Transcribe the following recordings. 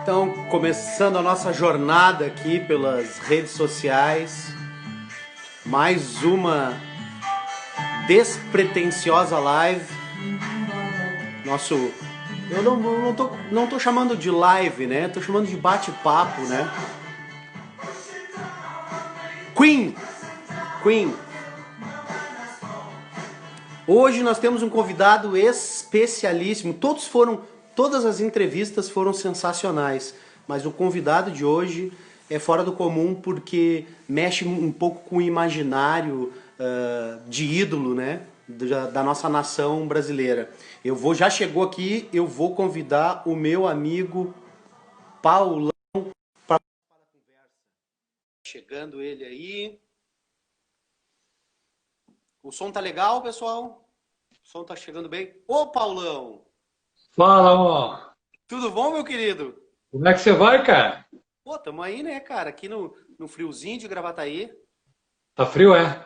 Então, começando a nossa jornada aqui pelas redes sociais, mais uma despretensiosa live. Nosso, eu não tô chamando de live, né? Tô chamando de bate-papo, né? Queen. Hoje nós temos um convidado especialíssimo. Todas as entrevistas foram sensacionais, mas o convidado de hoje é fora do comum porque mexe um pouco com o imaginário de ídolo, né, da nossa nação brasileira. Já chegou aqui, eu vou convidar o meu amigo Paulão para chegando ele aí. O som tá legal, pessoal? O som tá chegando bem? Ô, Paulão! Fala, ó. Tudo bom, meu querido? Como é que você vai, cara? Pô, tamo aí, né, cara? Aqui no friozinho de Gravataí. Tá frio, é?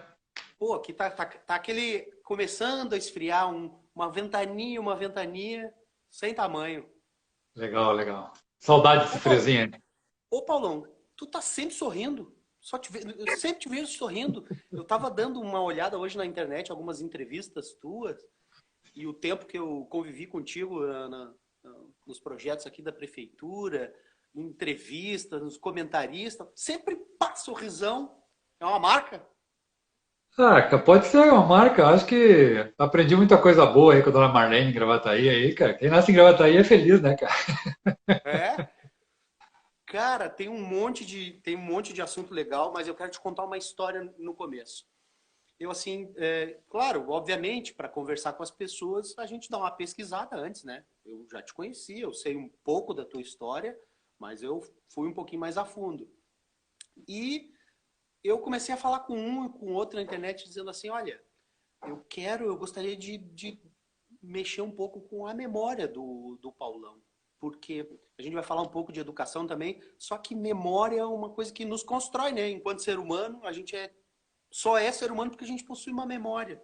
Pô, aqui tá aquele começando a esfriar, uma ventania sem tamanho. Legal, legal. Saudade Ô, desse Paulo, friozinho aí. ô, Paulão, tu tá sempre sorrindo. Eu sempre te vejo sorrindo. Eu tava dando uma olhada hoje na internet, algumas entrevistas tuas, e o tempo que eu convivi contigo nos projetos aqui da prefeitura, em entrevistas, nos comentaristas, sempre pá, sorrisão. É uma marca? Ah, cara, pode ser uma marca. Acho que aprendi muita coisa boa aí com a dona Marlene em Gravataí aí, cara. Quem nasce em Gravataí é feliz, né, cara? É? Cara, tem um monte de assunto legal, mas eu quero te contar uma história no começo. Eu, assim, claro, obviamente, para conversar com as pessoas, a gente dá uma pesquisada antes, né? Eu já te conheci, eu sei um pouco da tua história, mas eu fui um pouquinho mais a fundo. E eu comecei a falar com um e com outro na internet, dizendo assim, olha, eu gostaria de mexer um pouco com a memória do Paulão. Porque a gente vai falar um pouco de educação também, só que memória é uma coisa que nos constrói, né? Enquanto ser humano, a gente só é ser humano porque a gente possui uma memória.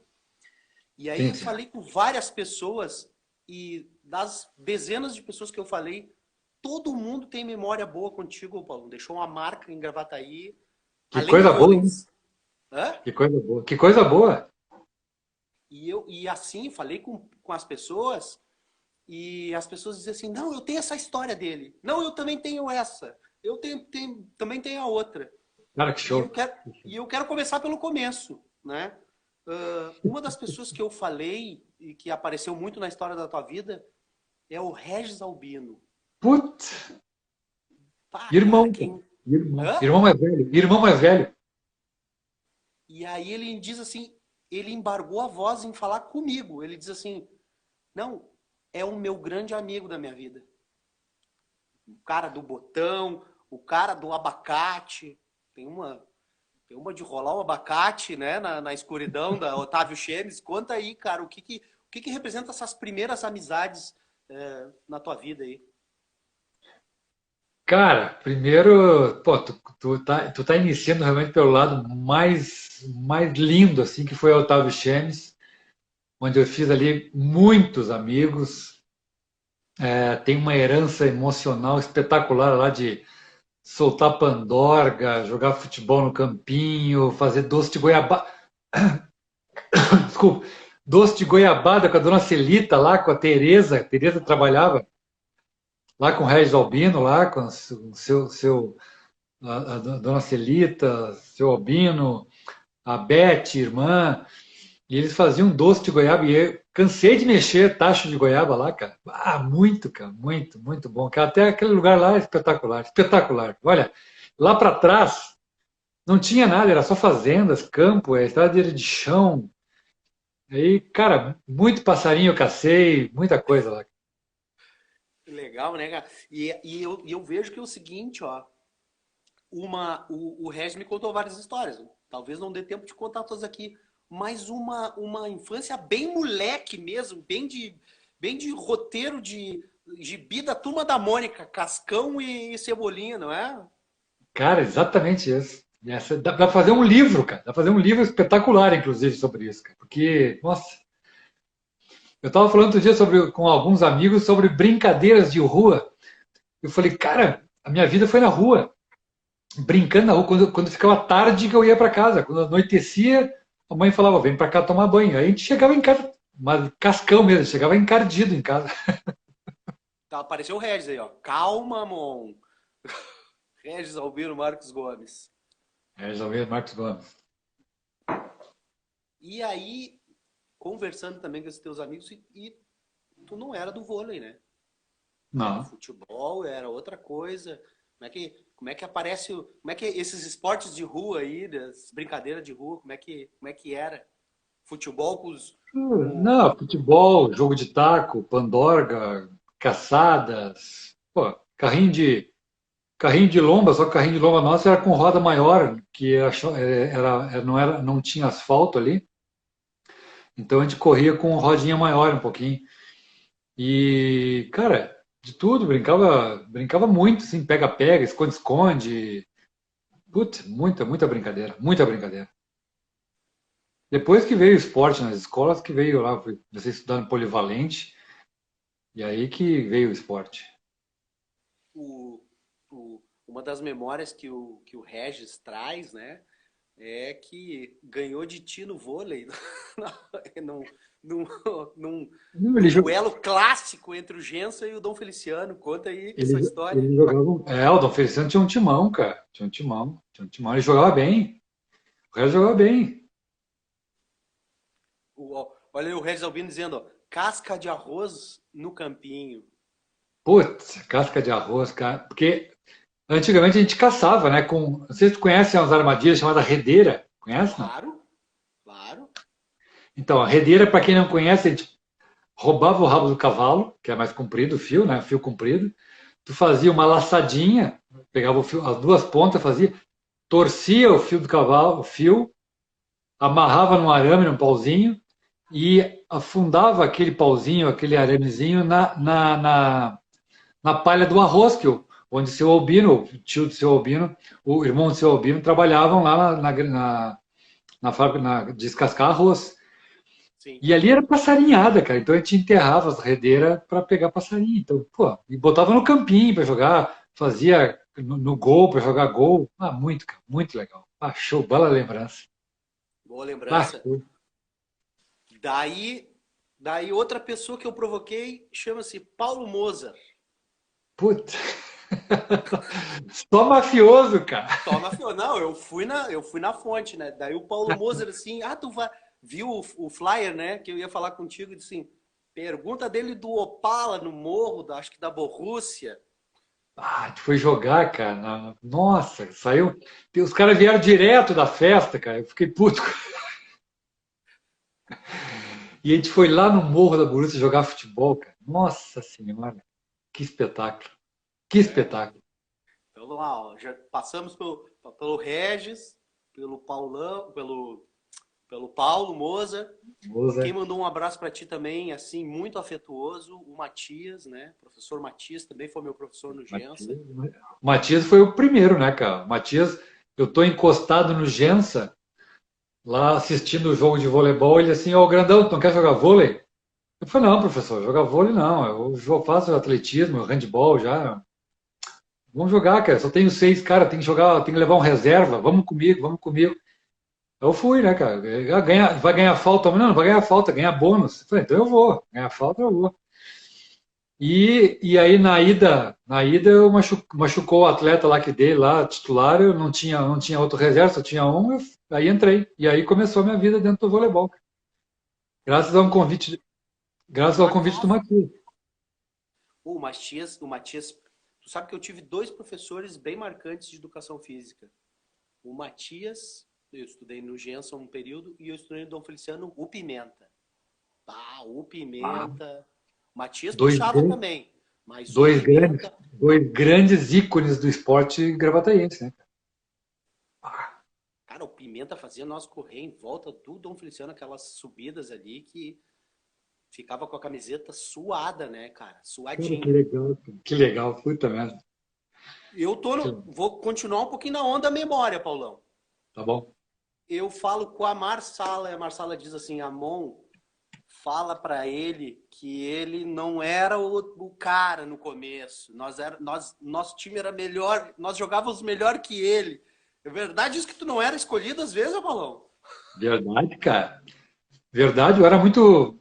E aí Sim, eu sim. falei com várias pessoas e das dezenas de pessoas que eu falei, todo mundo tem memória boa contigo, Paulo. Deixou uma marca em Gravataí, Que além do coisa boa, hein? vôlei. Hã? Que coisa boa. Que coisa boa. E assim, falei com as pessoas e as pessoas diziam assim, não, eu tenho essa história dele. Não, eu também tenho essa. Também tenho a outra. Cara, que E eu show. quero, e eu quero começar pelo começo, né? Uma das pessoas que eu falei e que apareceu muito na história da tua vida é o Regis Albino. Putz, Pá, cara, irmão, cara. quem... Irmão. Hã? Irmão mais velho. Irmão mais velho. E aí ele diz assim, ele embargou a voz em falar comigo. Ele diz assim, não, é o meu grande amigo da minha vida. O cara do botão, o cara do abacate. Tem uma, tem uma de rolar o abacate, né, na escuridão da Otávio Chemes. Conta aí, cara, o que representa essas primeiras amizades na tua vida aí? Cara, primeiro, pô, tu tá iniciando realmente pelo lado mais lindo, assim, que foi o Otávio Chemes, onde eu fiz ali muitos amigos. Tem uma herança emocional espetacular lá de soltar pandorga, jogar futebol no campinho, fazer doce de goiabada. Desculpa, doce de goiabada com a dona Celita lá, com a Tereza. A Tereza trabalhava lá com o Regis Albino, lá com o a dona Celita, seu Albino, a Beth, irmã. E eles faziam doce de goiaba e eu cansei de mexer tacho de goiaba lá, cara. Ah, muito, cara, muito, muito bom. Cara, até aquele lugar lá é espetacular, espetacular. Olha, lá para trás não tinha nada, era só fazendas, campo, estrada de chão. Aí, cara, muito passarinho eu cacei, muita coisa lá. Legal, né, cara? E eu vejo que é o seguinte, ó. O Regis me contou várias histórias. Talvez não dê tempo de contar todas aqui. Mas uma infância bem moleque mesmo, bem de roteiro de gibi da Turma da Mônica, Cascão e Cebolinha, não é? Cara, exatamente isso. Dá pra fazer um livro, cara. Dá pra fazer um livro espetacular, inclusive, sobre isso, cara. Porque, nossa, eu estava falando outro dia com alguns amigos sobre brincadeiras de rua. Eu falei, cara, a minha vida foi na rua, brincando na rua, quando ficava tarde que eu ia para casa. Quando anoitecia, a mãe falava, vem para cá tomar banho. Aí a gente chegava em casa, mas cascão mesmo, chegava encardido em casa. Tá, apareceu o Regis aí, ó. Calma, Mon. Regis Albino Marcos Gomes. É, já veio Marcos Gomes. E aí, conversando também com os teus amigos, e tu não era do vôlei, né? Era Não. futebol, era outra coisa. Como é que aparece, como é que esses esportes de rua aí, das brincadeiras de rua, como é que era? Futebol com Não, futebol, jogo de taco, pandorga, caçadas, pô, carrinho de lomba, só que o carrinho de lomba nosso era com roda maior, que não tinha asfalto ali, então a gente corria com rodinha maior um pouquinho. E, cara, de tudo, brincava muito, assim, pega-pega, esconde-esconde. Putz, muita brincadeira, muita brincadeira. Depois que veio o esporte nas escolas, que veio lá, você estudando polivalente, e aí que veio o esporte. o, uma das memórias que o Regis traz, né? É que ganhou de ti no vôlei, num, num, num, Não, num duelo clássico entre o Jensen e o Dom Feliciano. Conta aí essa história. ele jogava. É, o Dom Feliciano tinha um timão, cara. Tinha um timão. Ele jogava bem. O resto jogava bem. Olha aí o Regis Albino dizendo, ó, casca de arroz no campinho. Putz, casca de arroz, cara. Porque antigamente a gente caçava, né? Não sei se tu conhece umas armadilhas chamadas redeira. Conhece, não? Claro, claro. Então, a redeira, para quem não conhece, a gente roubava o rabo do cavalo, que é mais comprido, o fio, né? Fio comprido. Tu fazia uma laçadinha, pegava o fio, as duas pontas, fazia, torcia o fio do cavalo, o fio, amarrava num arame, num pauzinho, e afundava aquele pauzinho, aquele aramezinho na palha do arroz, onde seu Albino, o tio do seu Albino, o irmão do seu Albino, trabalhavam lá na fábrica de descascar arroz. Sim. E ali era passarinhada, cara. Então a gente enterrava as redeiras para pegar passarinho. Então, pô, e botava no campinho para jogar, fazia no gol para jogar gol. Ah, muito, cara, muito legal. Ah, show, bela lembrança. Boa Ah, lembrança. Daí outra pessoa que eu provoquei chama-se Paulo Mozart. putz. Só mafioso, cara. Toma, não, eu fui na fonte, né? Daí o Paulo Moser assim, tu viu o flyer, né? Que eu ia falar contigo e disse assim, pergunta dele do Opala no morro, acho que da Borrússia. Ah, tu foi jogar, cara. Nossa, saiu. Os caras vieram direto da festa, cara. Eu fiquei puto. E a gente foi lá no Morro da Borussia jogar futebol, cara. Nossa Senhora, que espetáculo. Que É, espetáculo. então lá, ó, já passamos pelo Regis, pelo Paulão, pelo Paulo Moser. Quem Moza. mandou um abraço para ti também, assim, muito afetuoso, o Matias, né? Professor Matias também foi meu professor no Gensa. Matias, o Matias foi o primeiro, né, cara? O Matias, eu tô encostado no Gensa, lá assistindo o jogo de voleibol. Ele assim, ô grandão, tu não quer jogar vôlei? Eu falei, não, professor, jogar vôlei não. Faço atletismo, handball já. Vamos jogar, cara. Só tenho seis, cara. Tem que jogar, tem que levar um reserva. Vamos comigo, vamos comigo. Eu fui, né, cara? Vai ganhar falta? Não, não vai ganhar falta, ganhar bônus. Eu falei, então eu vou. Ganhar falta, eu vou. E aí na ida eu machucou o atleta lá que dei lá, titular, eu não tinha outro reserva, só tinha um, aí entrei. E aí começou a minha vida dentro do voleibol, cara. Graças a um E convite, graças por ao convite do acaso, Matias. o Matias, tu sabe que eu tive dois professores bem marcantes de educação física. O Matias, eu estudei no Genson um período, e eu estudei no Dom Feliciano, o Pimenta. O Ah, Pimenta. O Matias dois, puxava gran- também, mas o dois grandes, Pimenta, dois grandes ícones do esporte gravataense, né? Ah, cara, o Pimenta fazia nós correr em volta do Dom Feliciano, aquelas subidas ali que ficava com a camiseta suada, né, cara? cara, que Suadinho. legal, cara. Que legal, puta merda. Eu vou continuar um pouquinho na onda memória, Paulão. Tá bom? Eu falo com a Marsala, e a Marsala diz assim, Amon, fala para ele que ele não era o cara no começo. Nosso time era melhor, nós jogávamos melhor que ele. É verdade isso que tu não era escolhido às vezes, Abalão? Verdade, cara. Verdade, eu era muito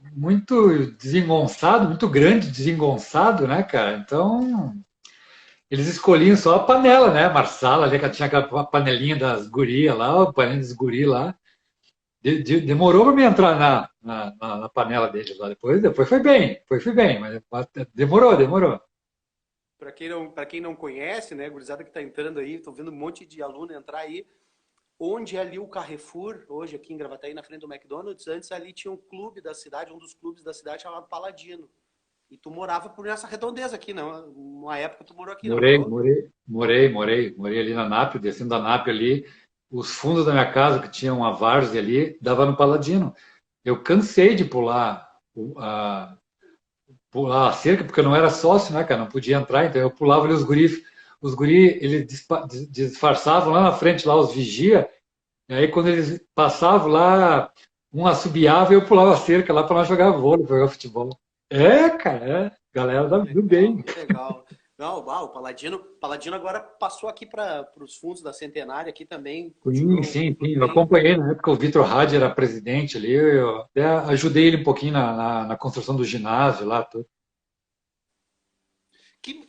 desengonçado, muito grande, desengonçado, né, cara? Então, eles escolhiam só a panela, né? Marsala, ali que tinha aquela panelinha das gurias lá, o panelinha dos guri lá. Demorou para me entrar na panela deles lá. Depois foi bem, mas demorou. Para quem não conhece, né, gurizada que está entrando aí, estou vendo um monte de aluno entrar aí. Onde é ali o Carrefour, hoje aqui em Gravataí, na frente do McDonald's, antes ali tinha um clube da cidade, um dos clubes da cidade chamado Paladino. E tu morava por essa redondeza aqui, não? Uma época tu morou aqui, não Morei, morou? morei, morei ali na NAP, descendo da NAP ali, os fundos da minha casa, que tinha uma várzea ali, dava no Paladino. Eu cansei de pular a cerca, porque eu não era sócio, né, cara? Não podia entrar, então eu pulava ali os guri, eles disfarçavam lá na frente, lá os vigia, e aí quando eles passavam lá, um assobiava e eu pulava a cerca lá para nós jogar vôlei, jogar futebol. É, cara, galera Que do legal, bem. que legal. Não, uau, o Paladino agora passou aqui para os fundos da Centenária, aqui também, Sim, continua um sim, sim. clube Eu bem. acompanhei na época o Vitor Hadi era presidente ali, eu até ajudei ele um pouquinho na construção do ginásio lá, tudo.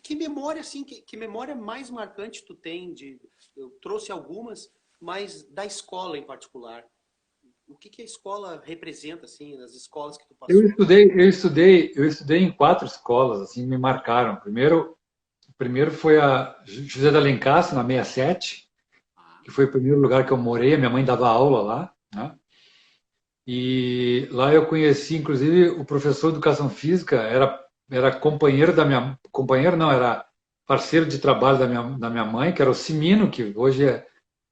Que memória, assim, que memória mais marcante tu tem de. Eu trouxe algumas, mas da escola em particular. O que a escola representa, assim, nas escolas que tu passou? Eu estudei em 4 escolas, assim, me marcaram. Primeiro foi a José de Alencar, na 67, Ah, que foi o primeiro lugar que eu morei, a minha mãe dava aula lá, né? E lá eu conheci, inclusive, o professor de educação física, era companheiro da minha, companheiro não, era parceiro de trabalho da minha mãe, que era o Simino, que hoje é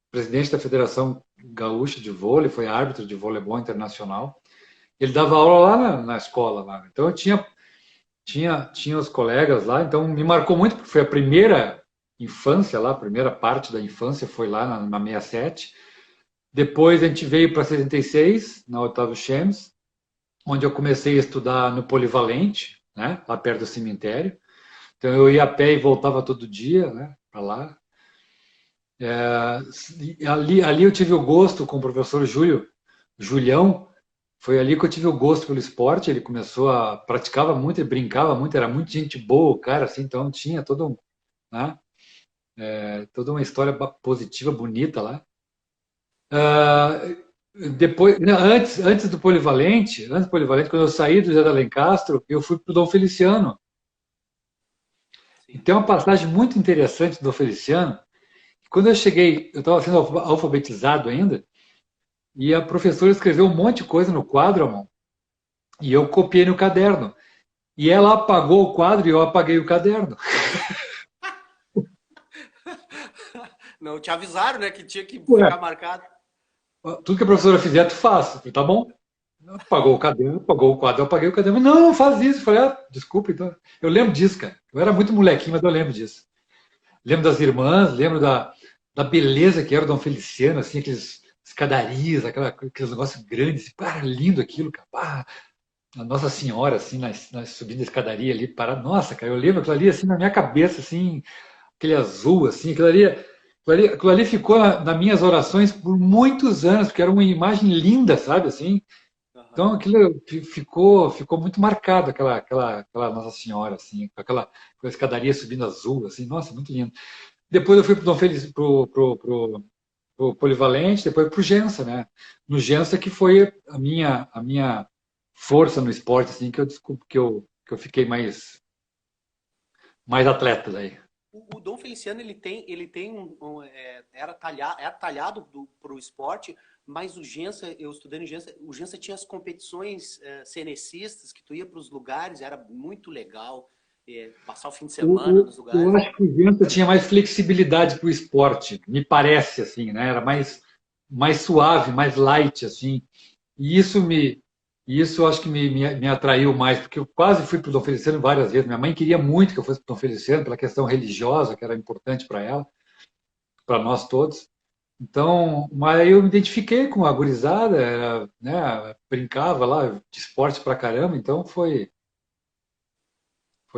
presidente da Federação Gaúcha de Vôlei, foi árbitro de voleibol internacional. Ele dava aula lá na escola, lá. Então eu tinha os colegas lá, então me marcou muito, porque foi a primeira infância lá, a primeira parte da infância foi lá na 67. Depois a gente veio para 76, na Otávio Chemes, onde eu comecei a estudar no Polivalente, né, lá perto do cemitério. Então eu ia a pé e voltava todo dia, né, para lá. Ali eu tive o gosto com o professor Julião, foi ali que eu tive o gosto pelo esporte. Ele começou praticava muito, ele brincava muito, era muito gente boa, o cara, assim, então tinha né, toda uma história positiva, bonita lá. Ah, depois, não, antes do Polivalente, quando eu saí do José de Alencastro, eu fui para o Dom Feliciano. E sim. tem uma passagem muito interessante do Dom Feliciano. Quando eu cheguei, eu estava sendo alfabetizado ainda, e a professora escreveu um monte de coisa no quadro, mão, e eu copiei no caderno. E ela apagou o quadro e eu apaguei o caderno. Não, te avisaram, né, que tinha que Ué, ficar marcado. tudo que a professora fizer, tu faz. Eu falei, tá bom. Apagou o caderno, apagou o quadro, eu apaguei o caderno. Não, não faz isso. Eu falei, desculpa, então. Eu lembro disso, cara. Eu era muito molequinho, mas eu lembro disso. Lembro das irmãs, lembro da beleza que era o Dom Feliciano, assim, aqueles escadarias, aqueles negócios grandes. Cara, lindo aquilo, cara. Pá, a Nossa Senhora, assim, subindo a escadaria ali, parado. Nossa, cara, eu lembro aquilo ali, assim, na minha cabeça, assim, aquele azul, assim, aquilo ali ficou nas minhas orações por muitos anos, porque era uma imagem linda, sabe, assim. Então, Aham. aquilo ficou muito marcado, aquela Nossa Senhora, assim, com a escadaria subindo azul, assim, nossa, muito lindo. Depois eu fui para o Dom Feliz, pro Polivalente, depois para o Gensa, né? No Gensa que foi a minha força no esporte, assim, que eu desculpo que eu fiquei mais atleta daí. O Dom Feliciano ele tem era talhado para o esporte, mas o Gensa, eu estudei no Gensa, o Gensa tinha as competições cenecistas que tu ia para os lugares, era muito legal passar o fim de semana nos Eu lugares. acho que o Gensa tinha mais flexibilidade para o esporte, me parece, assim, né? Era mais suave, mais light, assim. E isso eu acho que me atraiu mais, porque eu quase fui para o Dom Feliciano várias vezes. Minha mãe queria muito que eu fosse para o Dom Feliciano, pela questão religiosa, que era importante para ela, para nós todos. Então, mas aí eu me identifiquei com a gurizada, era, né, brincava lá de esporte pra caramba, então foi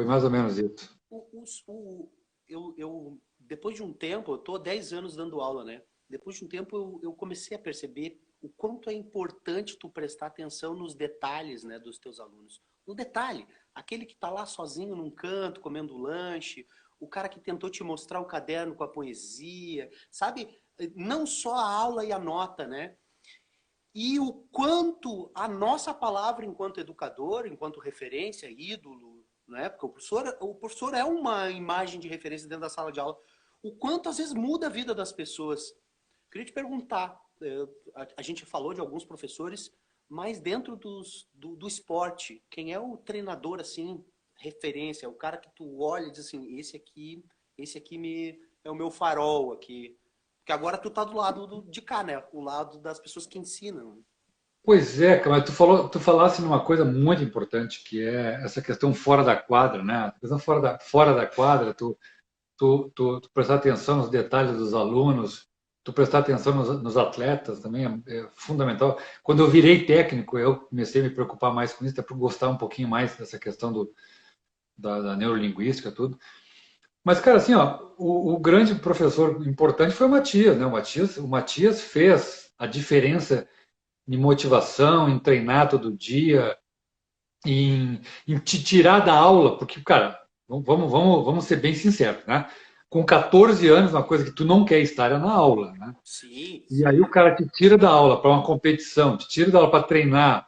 mais ou menos isso. O, depois de um tempo, eu tô 10 anos dando aula, né? Depois de um tempo, eu comecei a perceber o quanto é importante tu prestar atenção nos detalhes, né, dos teus alunos. No detalhe, aquele que tá lá sozinho num canto, comendo lanche, o cara que tentou te mostrar o caderno com a poesia, sabe? Não só a aula e a nota, né? E o quanto a nossa palavra enquanto educador, enquanto referência, ídolo, né? Porque o professor é uma imagem de referência dentro da sala de aula. O quanto às vezes muda a vida das pessoas. Queria te perguntar, a gente falou de alguns professores, mas dentro do esporte, quem é o treinador assim, referência, o cara que tu olha e diz assim, esse aqui é o meu farol aqui. Porque agora tu tá do lado de cá, né? O lado das pessoas que ensinam. Pois é, cara, mas tu falasse numa coisa muito importante, que é essa questão fora da quadra, né? A questão fora da quadra, tu prestar atenção nos detalhes dos alunos, tu prestar atenção nos atletas também é fundamental. Quando eu virei técnico, eu comecei a me preocupar mais com isso, até por gostar um pouquinho mais dessa questão da neurolinguística, tudo. Mas, cara, assim, ó, o grande professor importante foi o Matias, né? O Matias fez a diferença em motivação, em treinar todo dia, em te tirar da aula, porque, cara, vamos ser bem sinceros, né? Com 14 anos, uma coisa que tu não quer estar é na aula, né? Sim, E aí o sim. cara te tira da aula para uma competição, te tira da aula para treinar.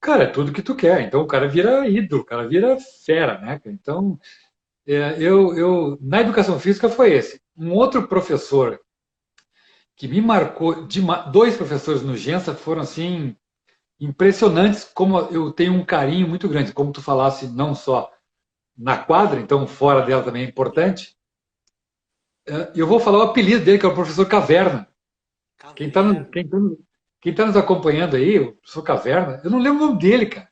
Cara, é tudo que tu quer. Então o cara vira ídolo, o cara vira fera, né? Então, na educação física foi esse. Um outro professor que me marcou, dois professores no Gensa foram assim impressionantes, como eu tenho um carinho muito grande, como tu falasse, não só na quadra, então fora dela também é importante. Eu vou falar o apelido dele, que é o professor Caverna. Quem está Caverna. quem tá nos acompanhando aí, o professor Caverna, eu não lembro o nome dele, cara.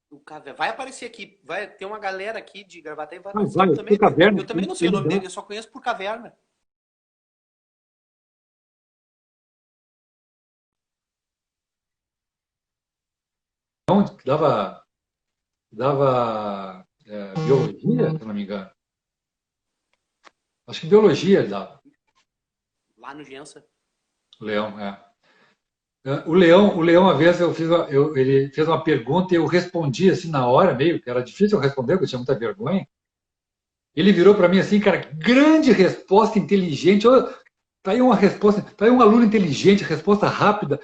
O Caverna. Vai aparecer aqui. Vai ter uma galera aqui de Gravataí vai Ah, aparecer. vai, o professor Caverna, Eu também não sei o ele nome dá, dele, eu só conheço por Caverna. dava biologia, se não me engano. Acho que biologia ele dava, Lá no Gensa. o Leão, é. O Leão, uma vez ele fez uma pergunta e eu respondi assim na hora, meio que era difícil eu responder, porque eu tinha muita vergonha. Ele virou para mim assim, cara, grande resposta inteligente. Ô, tá aí uma resposta, tá aí um aluno inteligente, resposta rápida.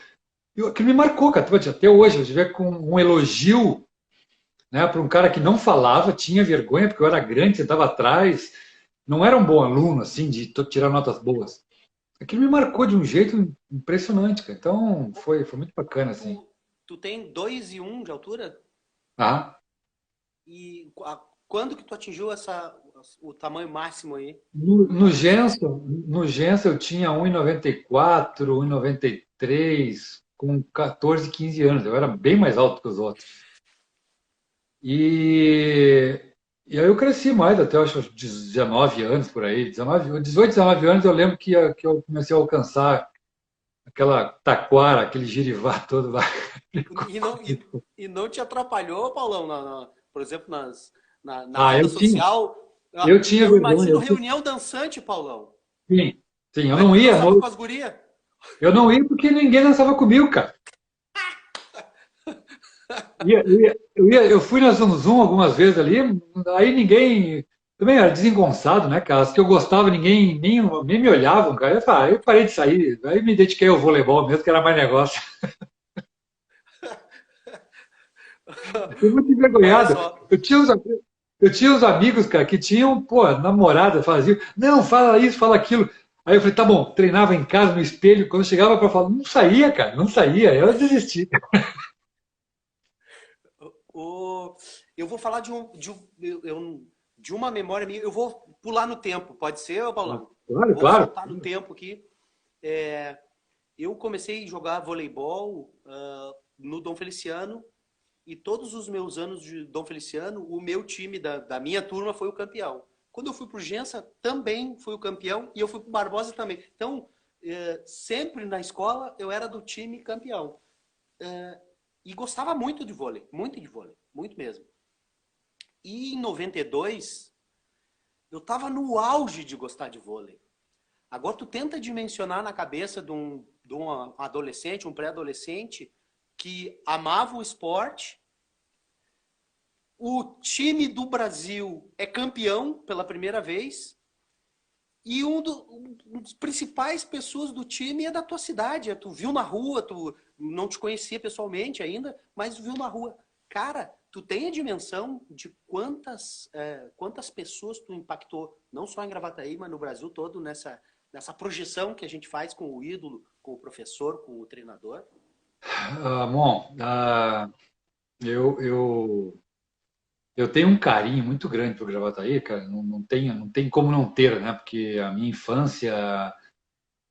Aquilo me marcou, cara. Até hoje, eu tive com um elogio, né, para um cara que não falava, tinha vergonha, porque eu era grande, sentava atrás, não era um bom aluno, assim, de tirar notas boas. Aquilo me marcou de um jeito impressionante, cara. Então, foi muito bacana, assim. Tu, tu tem 2,1 de altura? Ah, E quando que tu atingiu o tamanho máximo aí? no Gensa eu tinha 1,94, 1,93, com 14, 15 anos. Eu era bem mais alto que os outros. E, e aí eu cresci mais, até eu acho uns 19 anos por aí. 18, 19 anos eu lembro que eu comecei a alcançar aquela taquara, aquele girivá todo lá. E não te atrapalhou, Paulão, por exemplo, na Ah, vida social? eu tinha Eu vergonha. imagino reunião dançante, Paulão. Sim, sim, eu Como é que não tu ia, dançava com as gurias? eu não ia porque ninguém dançava comigo, cara. Eu fui na Zum Zum algumas vezes ali, aí ninguém. Também era desengonçado, né, cara? As que eu gostava, ninguém nem me olhavam, cara. Aí eu parei de sair, aí me dediquei ao voleibol mesmo, que era mais negócio. Eu fui muito Olha envergonhado. só. Eu tinha uns amigos, cara, que tinham, pô, namorada, faziam, não, fala isso, fala aquilo. Aí eu falei, tá bom, treinava em casa, no espelho, quando chegava para falar, não saía, cara, não saía, eu desisti. Eu vou falar de uma memória minha. Eu vou pular no tempo, pode ser, Paulão? Claro, Vou claro. voltar no tempo aqui. É, eu comecei a jogar voleibol no Dom Feliciano e todos os meus anos de Dom Feliciano, o meu time da minha turma foi o campeão. Quando eu fui para o Gensa, também fui o campeão e eu fui para o Barbosa também. Então, sempre na escola eu era do time campeão. E gostava muito de vôlei, muito mesmo. E em 92, eu estava no auge de gostar de vôlei. Agora tu tenta dimensionar na cabeça de um adolescente, um pré-adolescente, que amava o esporte. O time do Brasil é campeão pela primeira vez. E um dos principais pessoas do time é da tua cidade. Tu viu na rua, tu não te conhecia pessoalmente ainda, mas viu na rua. Cara, tu tem a dimensão de quantas pessoas tu impactou, não só em Gravataí, mas no Brasil todo, nessa projeção que a gente faz com o ídolo, com o professor, com o treinador? Bom, eu tenho um carinho muito grande pro Gravataí, cara. Não tem como não ter, né? Porque a minha infância,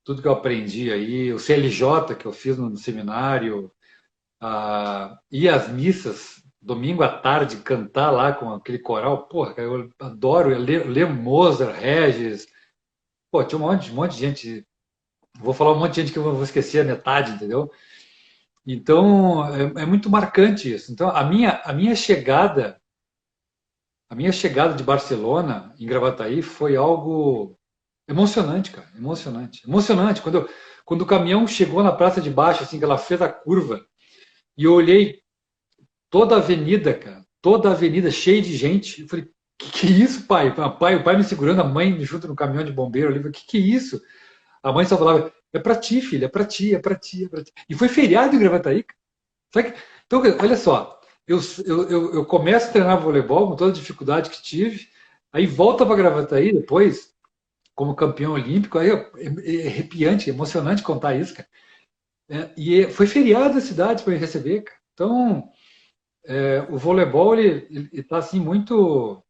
tudo que eu aprendi aí, o CLJ que eu fiz no seminário, e as missas, domingo à tarde, cantar lá com aquele coral, porra, cara, eu adoro, eu leio Mozart, Regis, pô, tinha um monte de gente, vou falar um monte de gente que eu vou esquecer a metade, entendeu? Então, é muito marcante isso. Então, a minha chegada de Barcelona em Gravataí foi algo emocionante, cara, emocionante, emocionante. Quando o caminhão chegou na Praça de Baixo, assim, que ela fez a curva, e eu olhei toda a avenida, cara, toda a avenida cheia de gente. Eu falei, que é isso, pai? O pai me segurando, a mãe me junto no caminhão de bombeiro ali. Eu falei, que é isso? A mãe só falava, é pra ti, filha, é pra ti, é pra ti, é pra ti. E foi feriado em Gravataí, cara. Então, olha só, eu começo a treinar voleibol com toda a dificuldade que tive, aí volta para Gravataí depois, como campeão olímpico, aí é arrepiante, emocionante contar isso, cara. E foi feriado da cidade para me receber, cara. Então, o voleibol ele está assim muito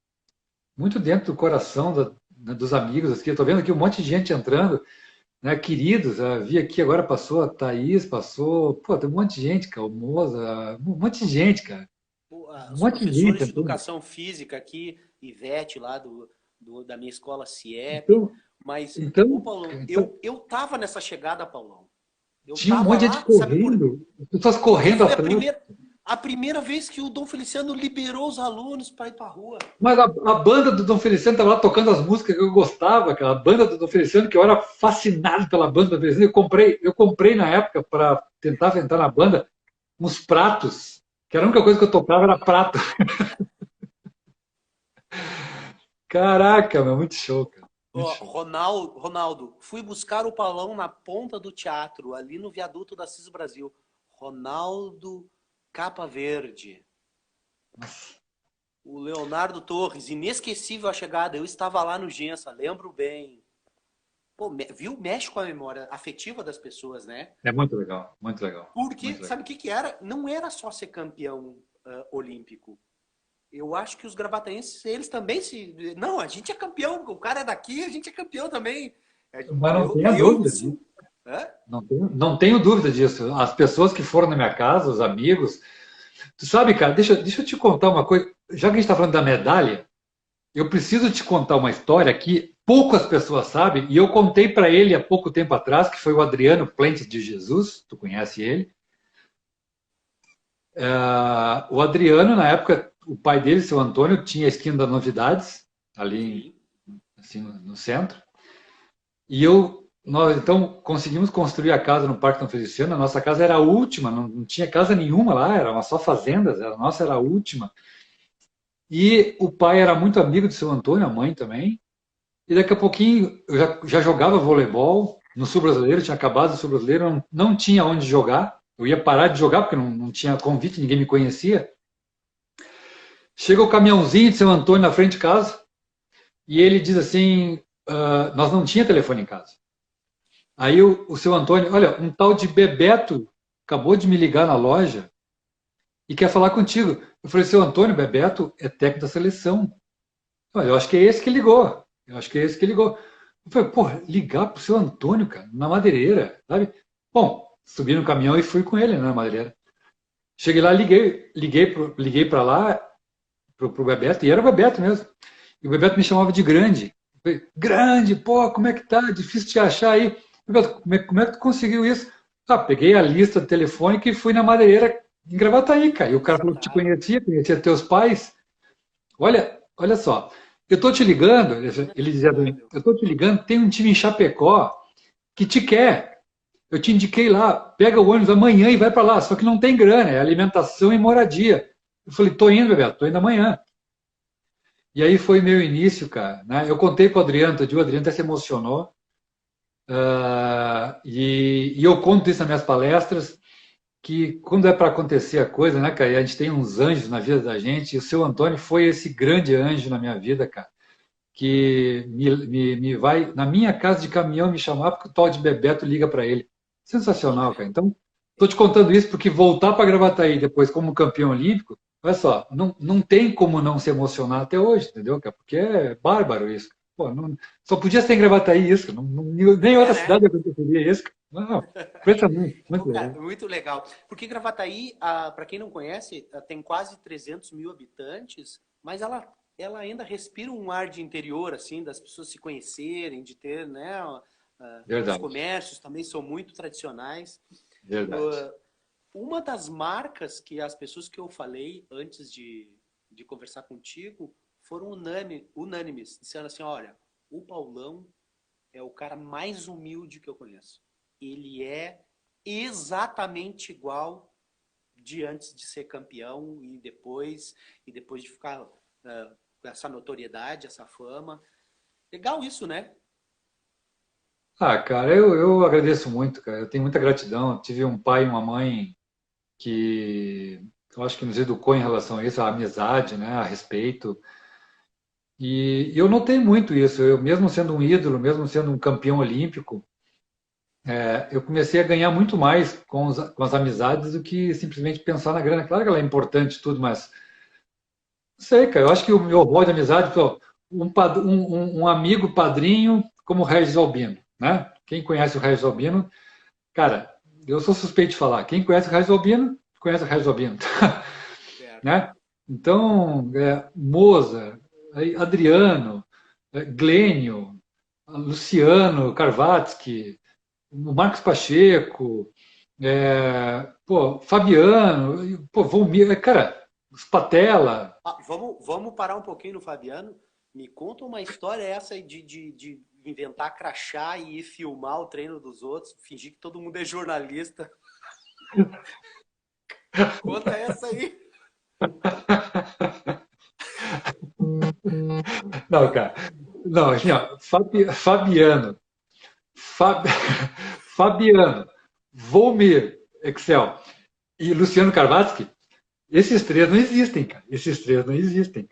muito dentro do coração dos amigos aqui. Eu estou vendo aqui um monte de gente entrando, né, queridos. Vi aqui agora passou a Thaís, passou, pô, tem um monte de gente, cara, o Moza, um monte de gente, cara, um Os monte de professores gente de entrando. educação física aqui, Ivete lá da minha escola CIEP, Então, mas, ô então, Paulão, então eu tava nessa chegada, Paulão. Eu tinha um tava monte de gente lá, sabe por correndo, as pessoas Porque correndo foi atrás. a primeira vez que o Dom Feliciano liberou os alunos para ir para a rua. Mas a banda do Dom Feliciano estava lá tocando as músicas que eu gostava, aquela banda do Dom Feliciano, que eu era fascinado pela banda do Dom Feliciano. Eu comprei na época, para tentar entrar na banda, uns pratos, que era a única coisa que eu tocava era prato. Caraca, meu, muito show, cara. Muito Ó, show. Ronaldo, fui buscar o Paulão na ponta do teatro, ali no viaduto da CIS Brasil. Ronaldo Capa Verde. O Leonardo Torres, inesquecível a chegada. Eu estava lá no Gensa, lembro bem. Pô, viu? Mexe com a memória afetiva das pessoas, né? É muito legal, muito legal, muito Porque, legal. sabe o que que era? Não era só ser campeão olímpico. Eu acho que os gravataenses, eles também se. Não, a gente é campeão, o cara é daqui, a gente é campeão também. Mas não tenha Eu dúvida sim. disso. Não tenho dúvida disso. As pessoas que foram na minha casa, os amigos. Tu sabe, cara, deixa eu te contar uma coisa. Já que a gente está falando da medalha, eu preciso te contar uma história que poucas pessoas sabem, e eu contei para ele há pouco tempo atrás, que foi o Adriano Plentes de Jesus, tu conhece ele. O Adriano, na época, o pai dele, seu Antônio, tinha a esquina das novidades, ali Sim. assim, no centro. E nós então conseguimos construir a casa no Parque São Feliciano. A nossa casa era a última, não tinha casa nenhuma lá, era só fazendas, a nossa era a última. E o pai era muito amigo do seu Antônio, a mãe também. E daqui a pouquinho eu já jogava voleibol no Sul Brasileiro, tinha acabado o Sul Brasileiro, não tinha onde jogar. Eu ia parar de jogar porque não tinha convite, ninguém me conhecia. Chega o caminhãozinho de seu Antônio na frente de casa e ele diz assim: nós não tinha telefone em casa. Aí o seu Antônio, olha, um tal de Bebeto acabou de me ligar na loja e quer falar contigo. Eu falei, seu Antônio, Bebeto é técnico da seleção. Olha, eu acho que é esse que ligou. Eu acho que é esse que ligou. Eu falei, porra, ligar pro seu Antônio, cara, na madeireira, sabe? Bom, subi no caminhão e fui com ele na madeireira. Cheguei lá, liguei para lá, pro Bebeto, e era o Bebeto mesmo. E o Bebeto me chamava de grande. Eu falei, grande, pô, como é que tá? Difícil te achar aí. Roberto, como é que tu conseguiu isso? Ah, peguei a lista telefônica e fui na madeireira em Gravataí, cara. E o cara falou que te Claro. conhecia teus pais. Olha só, eu tô te ligando, ele dizia, Ai, meu. eu tô te ligando, tem um time em Chapecó que te quer. Eu te indiquei lá, pega o ônibus amanhã e vai para lá, só que não tem grana, é alimentação e moradia. Eu falei, tô indo, Bebeto, tô indo amanhã. E aí foi meu início, cara, né? Eu contei pro Adriano, o Adriano até se emocionou. E eu conto isso nas minhas palestras, que quando é para acontecer a coisa, né, cara, e a gente tem uns anjos na vida da gente, e o seu Antônio foi esse grande anjo na minha vida, cara, que me vai na minha casa de caminhão me chamar porque o tal de Bebeto liga para ele. Sensacional, cara. Então, estou te contando isso porque voltar para Gravataí depois como campeão olímpico, olha só, não tem como não se emocionar até hoje, entendeu, cara? Porque é bárbaro isso. Pô, só podia ser em Gravataí isso, nem em É, outra né? cidade aconteceria isso. Cara. Não, impressionante, Pô, muito cara, legal. muito legal. Porque Gravataí, para quem não conhece, tem quase 300 mil habitantes, mas ela ainda respira um ar de interior, assim, das pessoas se conhecerem, de ter, né? Os Verdade, comércios também são muito tradicionais. verdade. Uh, Uma das marcas que as pessoas que eu falei antes de conversar contigo foram unânimes. Disseram assim, olha, o Paulão é o cara mais humilde que eu conheço. Ele é exatamente igual de antes de ser campeão e depois de ficar com essa notoriedade, essa fama. Legal isso, né? Ah, cara, eu agradeço muito, cara. Eu tenho muita gratidão. Eu tive um pai e uma mãe que eu acho que nos educou em relação a isso, a amizade, né, a respeito. E eu notei muito isso. Eu, mesmo sendo um ídolo, mesmo sendo um campeão olímpico, eu comecei a ganhar muito mais com as amizades do que simplesmente pensar na grana. Claro que ela é importante e tudo, mas não sei, cara. Eu acho que o meu rol de amizade, pô, um amigo padrinho como o Regis Albino, né? Quem conhece o Regis Albino, cara, eu sou suspeito de falar. Quem conhece o Regis Albino, conhece o Regis Albino. Certo. Né? Então, Moza, Adriano, Glênio, Luciano Carvatsky, o Marcos Pacheco, pô, Fabiano, pô, Volmir, cara, os Patela. Vamos parar um pouquinho no Fabiano. Me conta uma história essa aí de inventar crachá e ir filmar o treino dos outros, fingir que todo mundo é jornalista. Conta essa aí. Não, cara, não, assim, ó, Fabiano, Fab, Fabiano, Volmir, Excel e Luciano Carvatsky, esses três não existem, cara. Esses três não existem.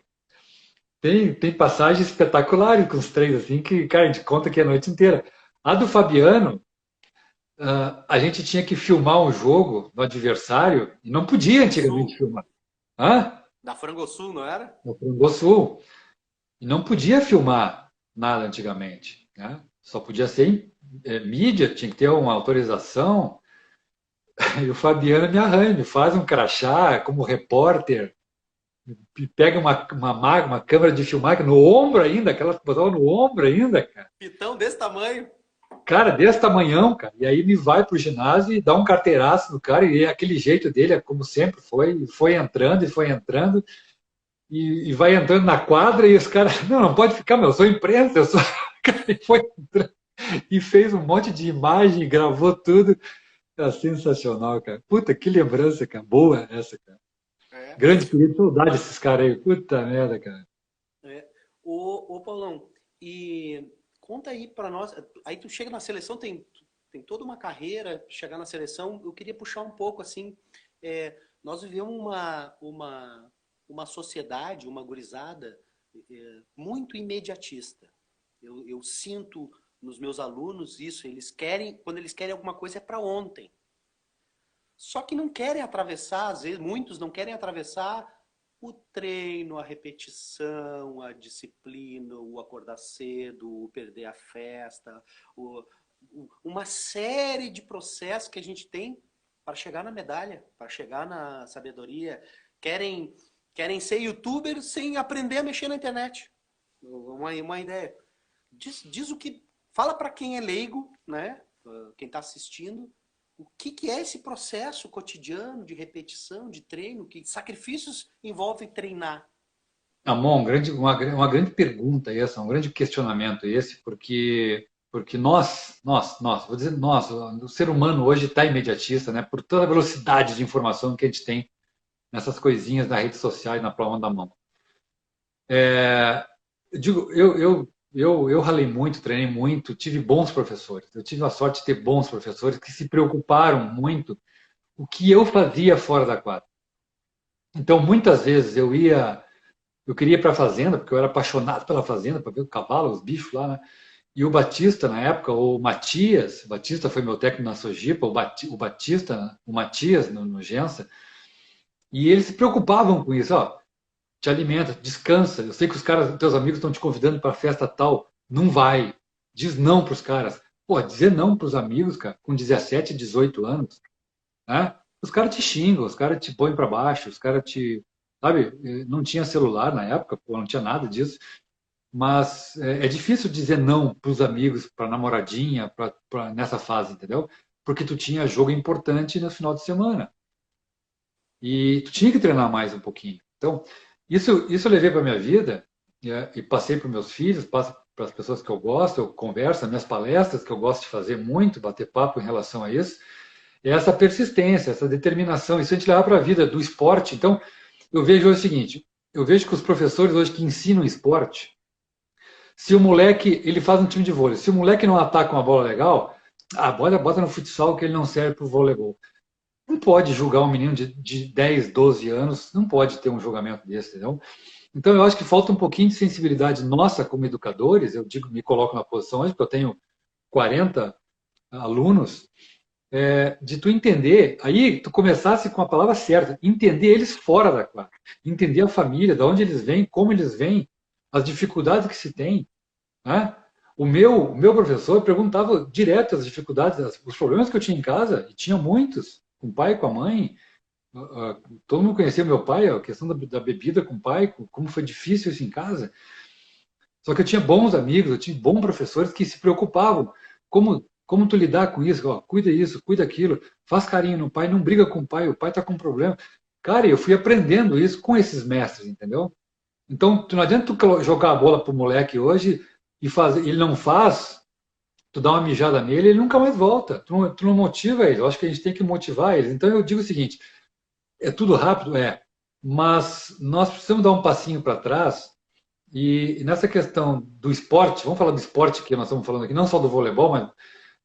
Tem passagens espetaculares com os três, assim, que, cara, a gente conta aqui a noite inteira. A do Fabiano, a gente tinha que filmar um jogo do adversário e não podia antigamente Frangosul. filmar. Hã? Da Frangosul, não era? No Rio Grande do Sul. E não podia filmar nada antigamente. Né? Só podia ser em mídia, tinha que ter uma autorização. E o Fabiano me arranja, me faz um crachá como repórter, e pega uma câmera de filmar no ombro ainda, aquela que botava no ombro ainda, cara. Pitão desse tamanho. Cara, desse tamanhão, cara. E aí me vai pro ginásio e dá um carteiraço no cara, e aquele jeito dele, como sempre foi entrando e foi entrando, e vai entrando na quadra, e os caras, não pode ficar, meu, eu sou imprensa, eu sou. E foi entrando, e fez um monte de imagem, gravou tudo. Tá sensacional, cara. Puta, que lembrança, cara. Boa essa, cara. É, Grande querido, saudade desses caras aí. Puta merda, cara. é. Ô, Paulão, e conta aí pra nós. Aí tu chega na seleção, tem toda uma carreira, chegar na seleção. Eu queria puxar um pouco assim. Nós vivemos uma sociedade, uma gurizada muito imediatista. Eu sinto nos meus alunos isso. Eles querem, quando eles querem alguma coisa, é para ontem. Só que não querem atravessar, às vezes, muitos não querem atravessar o treino, a repetição, a disciplina, o acordar cedo, o perder a festa, o, uma série de processos que a gente tem para chegar na medalha, para chegar na sabedoria. Querem, querem ser youtubers sem aprender a mexer na internet. Uma ideia. Diz o que. Fala para quem é leigo, né? quem está assistindo, o que é esse processo cotidiano de repetição, de treino, que sacrifícios envolve treinar? Amon, uma grande pergunta essa, um grande questionamento esse, porque nós, vou dizer nós, o ser humano hoje está imediatista, né? Por toda a velocidade de informação que a gente tem nessas coisinhas na rede social e na palma da mão. Eu digo, eu ralei muito, treinei muito, tive bons professores. Eu tive a sorte de ter bons professores que se preocuparam muito o que eu fazia fora da quadra. Então, muitas vezes eu queria ir para a fazenda, porque eu era apaixonado pela fazenda, para ver o cavalo, os bichos lá, né? E o Batista, na época, o Matias, o Batista foi meu técnico na Sojipa, o Batista, o Matias no Gensa, e eles se preocupavam com isso, ó, te alimenta, descansa. Eu sei que os caras, teus amigos estão te convidando para festa tal, não vai. Diz não para os caras. Pô, dizer não para os amigos, cara, com 17, 18 anos, né? Os caras te xingam, os caras te põem para baixo, os caras te, sabe? Não tinha celular na época, pô, não tinha nada disso. Mas é difícil dizer não para os amigos, para namoradinha, nessa fase, entendeu? Porque tu tinha jogo importante no final de semana. E tu tinha que treinar mais um pouquinho. Então, isso eu levei para minha vida e passei para os meus filhos, passo para as pessoas que eu gosto, eu converso, nas minhas palestras, que eu gosto de fazer muito, bater papo em relação a isso, é essa persistência, essa determinação. Isso a gente leva para a vida do esporte. Então, eu vejo o seguinte, eu vejo que os professores hoje que ensinam esporte, se o moleque, ele faz um time de vôlei, se o moleque não ataca uma bola legal, bota no futsal que ele não serve para o voleibol. Não pode julgar um menino de 10, 12 anos, não pode ter um julgamento desse, entendeu? Então, eu acho que falta um pouquinho de sensibilidade nossa como educadores, eu digo, me coloco na posição hoje, porque eu tenho 40 alunos, de tu entender, aí tu começasse com a palavra certa, entender eles fora da quadra, entender a família, de onde eles vêm, como eles vêm, as dificuldades que se tem, né? O meu professor perguntava direto as dificuldades, os problemas que eu tinha em casa, e tinha muitos, com o pai, com a mãe. Todo mundo conhecia meu pai, a questão da bebida com o pai, como foi difícil isso em casa. Só que eu tinha bons amigos, eu tinha bons professores que se preocupavam. Como tu lidar com isso? Ó, cuida isso, cuida aquilo, faz carinho no pai, não briga com o pai está com problema. Cara, eu fui aprendendo isso com esses mestres, entendeu? Então, não adianta tu jogar a bola pro moleque hoje e ele não faz, tu dá uma mijada nele, ele nunca mais volta. Tu não motiva ele. Eu acho que a gente tem que motivar eles. Então, eu digo o seguinte, é tudo rápido? É. Mas nós precisamos dar um passinho para trás e nessa questão do esporte, vamos falar do esporte que nós estamos falando aqui, não só do voleibol, mas,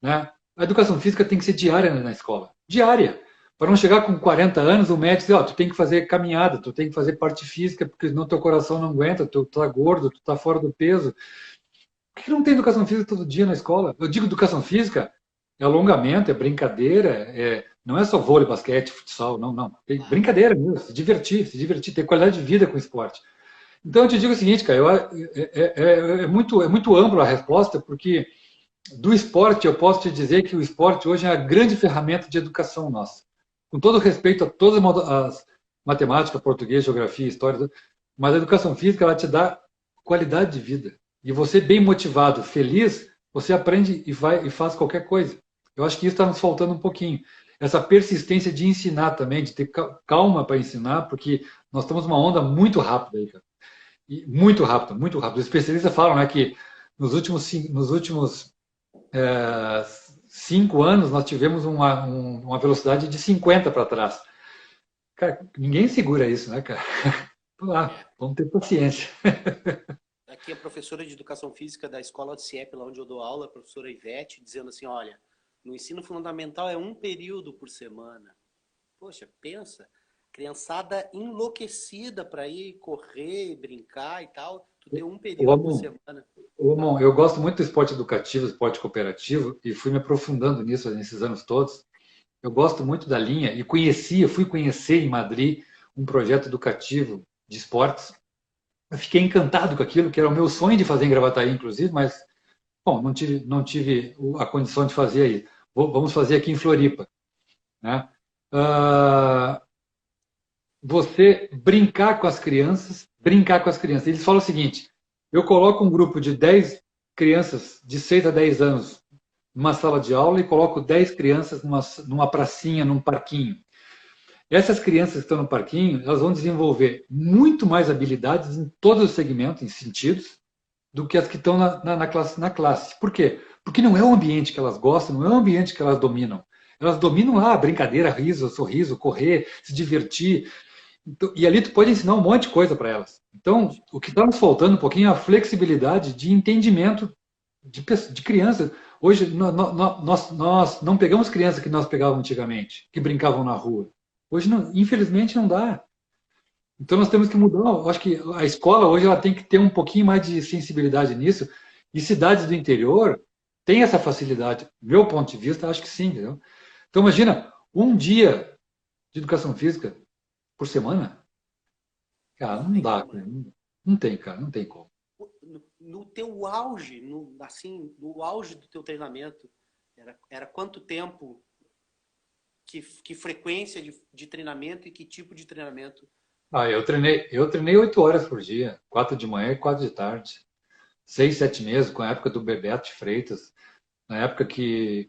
né, a educação física tem que ser diária na escola. Diária. Para não chegar com 40 anos, o médico diz, ó, tu tem que fazer caminhada, tu tem que fazer parte física, porque senão teu coração não aguenta, tu tá gordo, tu tá fora do peso. Por que não tem educação física todo dia na escola? Eu digo educação física, é alongamento, é brincadeira, não é só vôlei, basquete, futsal, não, não. Tem brincadeira mesmo, se divertir, ter qualidade de vida com o esporte. Então eu te digo o seguinte, cara, é muito ampla a resposta, porque do esporte eu posso te dizer que o esporte hoje é a grande ferramenta de educação nossa. Com todo respeito a todas as matemática, português, geografia, história, mas a educação física ela te dá qualidade de vida. E você bem motivado, feliz, você aprende e vai e faz qualquer coisa. Eu acho que isso está nos faltando um pouquinho. Essa persistência de ensinar também, de ter calma para ensinar, porque nós estamos numa onda muito rápida aí, cara. E muito rápida, muito rápida. Os especialistas falam, né, que nos últimos 5 anos nós tivemos uma velocidade de 50 para trás. Cara, ninguém segura isso, né, cara? Vamos lá, vamos ter paciência. Aqui a professora de educação física da escola de CIEP, lá onde eu dou aula, a professora Ivete, dizendo assim, olha, no ensino fundamental é 1 período por semana. Poxa, pensa, criançada enlouquecida para ir correr, brincar e tal, tu tem 1 período por semana. Bom, eu gosto muito do esporte educativo, esporte cooperativo, e fui me aprofundando nisso nesses anos todos. Eu gosto muito da linha, e fui conhecer em Madrid um projeto educativo de esportes. Eu fiquei encantado com aquilo, que era o meu sonho de fazer em Gravataí, inclusive, mas, bom, não tive a condição de fazer aí. Vamos fazer aqui em Floripa, né? Você brincar com as crianças. Eles falam o seguinte, eu coloco um grupo de 10 crianças de 6 a 10 anos numa sala de aula e coloco 10 crianças numa pracinha, num parquinho. Essas crianças que estão no parquinho, elas vão desenvolver muito mais habilidades em todos os segmentos, em sentidos, do que as que estão na classe. Por quê? Porque não é o ambiente que elas gostam, não é o ambiente que elas dominam. Elas dominam lá a brincadeira, riso, sorriso, correr, se divertir. Então, e ali tu pode ensinar um monte de coisa para elas. Então, o que está nos faltando um pouquinho é a flexibilidade de entendimento de criança. Hoje, nós não pegamos crianças que nós pegávamos antigamente, que brincavam na rua. Hoje, infelizmente, não dá. Então, nós temos que mudar. Eu acho que a escola hoje ela tem que ter um pouquinho mais de sensibilidade nisso. E cidades do interior têm essa facilidade. Meu ponto de vista, acho que sim. Entendeu? Então, imagina, um dia de educação física por semana. Cara, Não não tem dá. como, né? Não tem, cara, não tem como. No teu auge, assim, no auge do teu treinamento, era quanto tempo, que frequência de treinamento e que tipo de treinamento? Ah, eu treinei 8 horas por dia, 4 de manhã e 4 de tarde. 6, 7 meses, com a época do Bebeto de Freitas, na época que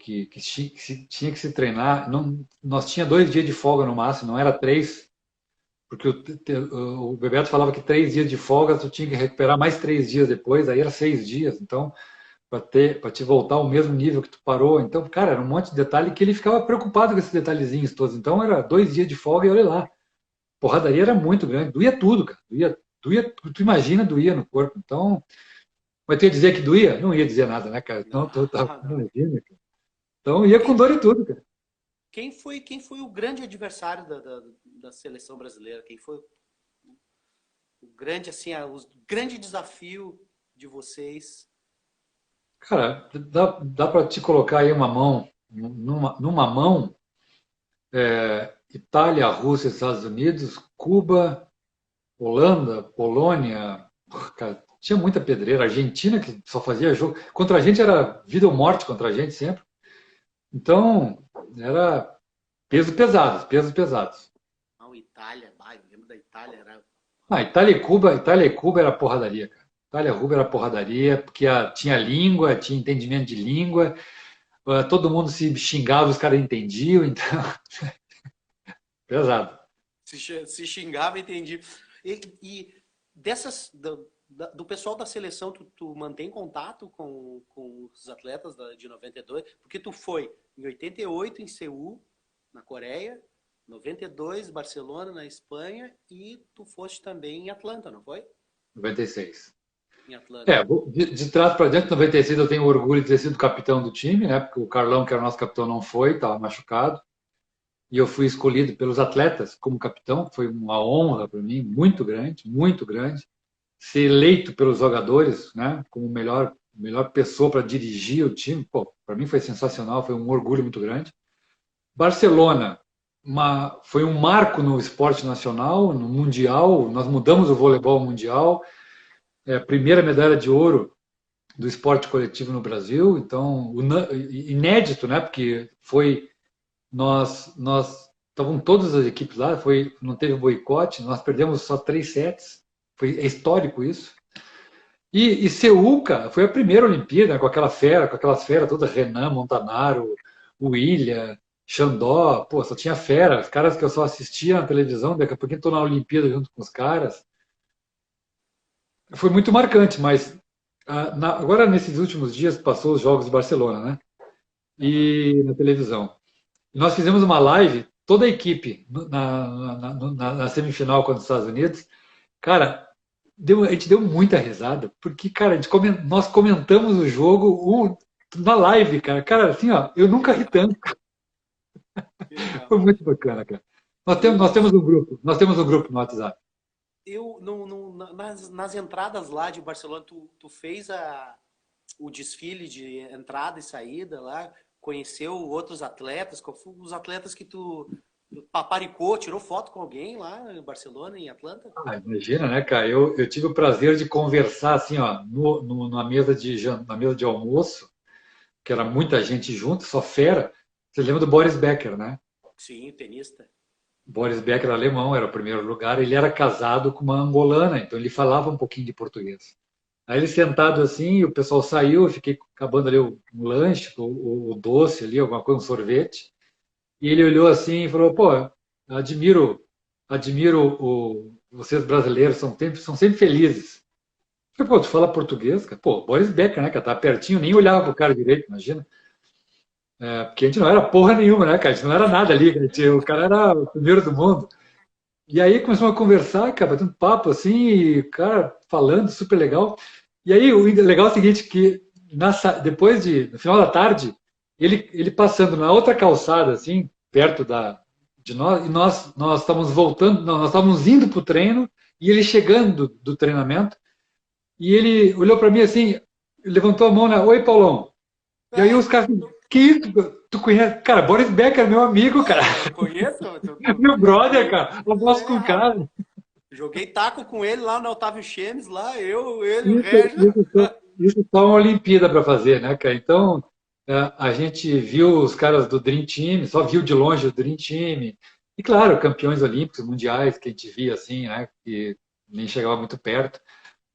tinha que se treinar, não, nós tinha 2 dias de folga no máximo, não era 3, porque o Bebeto falava que 3 dias de folga tu tinha que recuperar mais 3 dias depois, aí era 6 dias, então para te voltar ao mesmo nível que tu parou, então, cara, era um monte de detalhe que ele ficava preocupado com esses detalhezinhos todos, então era 2 dias de folga e olha lá, porradaria era muito grande, doía tudo, cara, doía, tu imagina, doía no corpo, então, mas tu ia dizer que doía? Não ia dizer nada, né, cara, então, Não, não. imagina, cara. Então ia com Quem, dor e tudo, cara. quem foi o grande adversário da seleção brasileira? Quem foi o grande, assim, o grande desafio de vocês? Cara, dá para te colocar aí uma mão, numa mão, Itália, Rússia, Estados Unidos, Cuba, Holanda, Polônia, cara, tinha muita pedreira. Argentina, que só fazia jogo. Contra a gente era vida ou morte contra a gente sempre. Então, era pesos pesados. Não, Itália, eu lembro da Itália, era. Ah, Itália e Cuba era porradaria, cara. Itália e Cuba era porradaria, porque tinha língua, tinha entendimento de língua, todo mundo se xingava, os caras entendiam, então, pesado. Se xingava, entendi. E dessas, do pessoal da seleção, tu mantém contato com os atletas de 92? Porque tu foi em 88 em Seul, na Coreia, 92 Barcelona, na Espanha, e tu foste também em Atlanta, não foi? 96. Em Atlanta. É, de trás para diante, 96 eu tenho orgulho de ter sido capitão do time, né? Porque o Carlão, que era o nosso capitão, não foi, estava machucado. E eu fui escolhido pelos atletas como capitão, foi uma honra para mim, muito grande. Ser eleito pelos jogadores, né? Como melhor pessoa para dirigir o time, pô, para mim foi sensacional, foi um orgulho muito grande. Barcelona, foi um marco no esporte nacional, no mundial. Nós mudamos o voleibol mundial, é a primeira medalha de ouro do esporte coletivo no Brasil, então inédito, né? Porque nós estavam todas as equipes lá, não teve boicote, nós perdemos só 3 sets, é histórico isso. E Seul, cara, foi a primeira Olimpíada com aquelas feras todas, Renan, Montanaro, William, Xandó, pô, só tinha fera, os caras que eu só assistia na televisão, daqui a pouquinho estou na Olimpíada junto com os caras. Foi muito marcante, mas agora nesses últimos dias passou os Jogos de Barcelona, né? Aham. E na televisão. E nós fizemos uma live, toda a equipe, na semifinal contra os Estados Unidos. Cara, a gente deu muita risada, porque, cara, nós comentamos o jogo na live, cara. Cara, assim, ó, eu nunca ri tanto. Que legal. Foi muito bacana, cara. Nós Eu, temos um grupo, no WhatsApp. nas entradas lá de Barcelona, tu fez o desfile de entrada e saída lá, conheceu outros atletas, qual foi os atletas que tu paparicou, tirou foto com alguém lá em Barcelona, em Atlanta? Ah, imagina, né, cara? Eu tive o prazer de conversar, assim, ó, na mesa de almoço, que era muita gente junto, só fera. Você lembra do Boris Becker, né? Sim, tenista. Boris Becker, alemão, era o primeiro lugar. Ele era casado com uma angolana, então ele falava um pouquinho de português. Aí ele sentado assim, o pessoal saiu, eu fiquei acabando ali o lanche, o doce ali, alguma coisa, um sorvete. E ele olhou assim e falou, pô, admiro, admiro vocês brasileiros, são sempre felizes. Eu falei, pô, tu fala português, cara? Pô, Boris Becker, né, cara? Tá pertinho, nem olhava pro cara direito, imagina. É, porque a gente não era porra nenhuma, né, cara? A gente não era nada ali, cara. O cara era o primeiro do mundo. E aí começamos a conversar, cara, batendo papo assim, e o cara falando, super legal. E aí o legal é o seguinte, que no final da tarde, ele passando na outra calçada, assim, perto de nós, e nós estávamos voltando, não, nós estávamos indo para o treino, e ele chegando do treinamento, e ele olhou para mim assim, levantou a mão, né? Oi, Paulão. E aí os Ah, caras, que isso? Tu conhece? Cara, Boris Becker, meu amigo, cara. eu conheço, Meu brother, eu, cara. Eu posso com o rapaz, cara. joguei taco com ele lá no Otávio Chemes, lá, ele, o Isso, Regis. isso só uma Olimpíada para fazer, né, cara? Então, a gente viu os caras do Dream Team, só viu de longe o Dream Team. E, claro, campeões olímpicos, mundiais, que a gente via assim, né? Que nem chegava muito perto.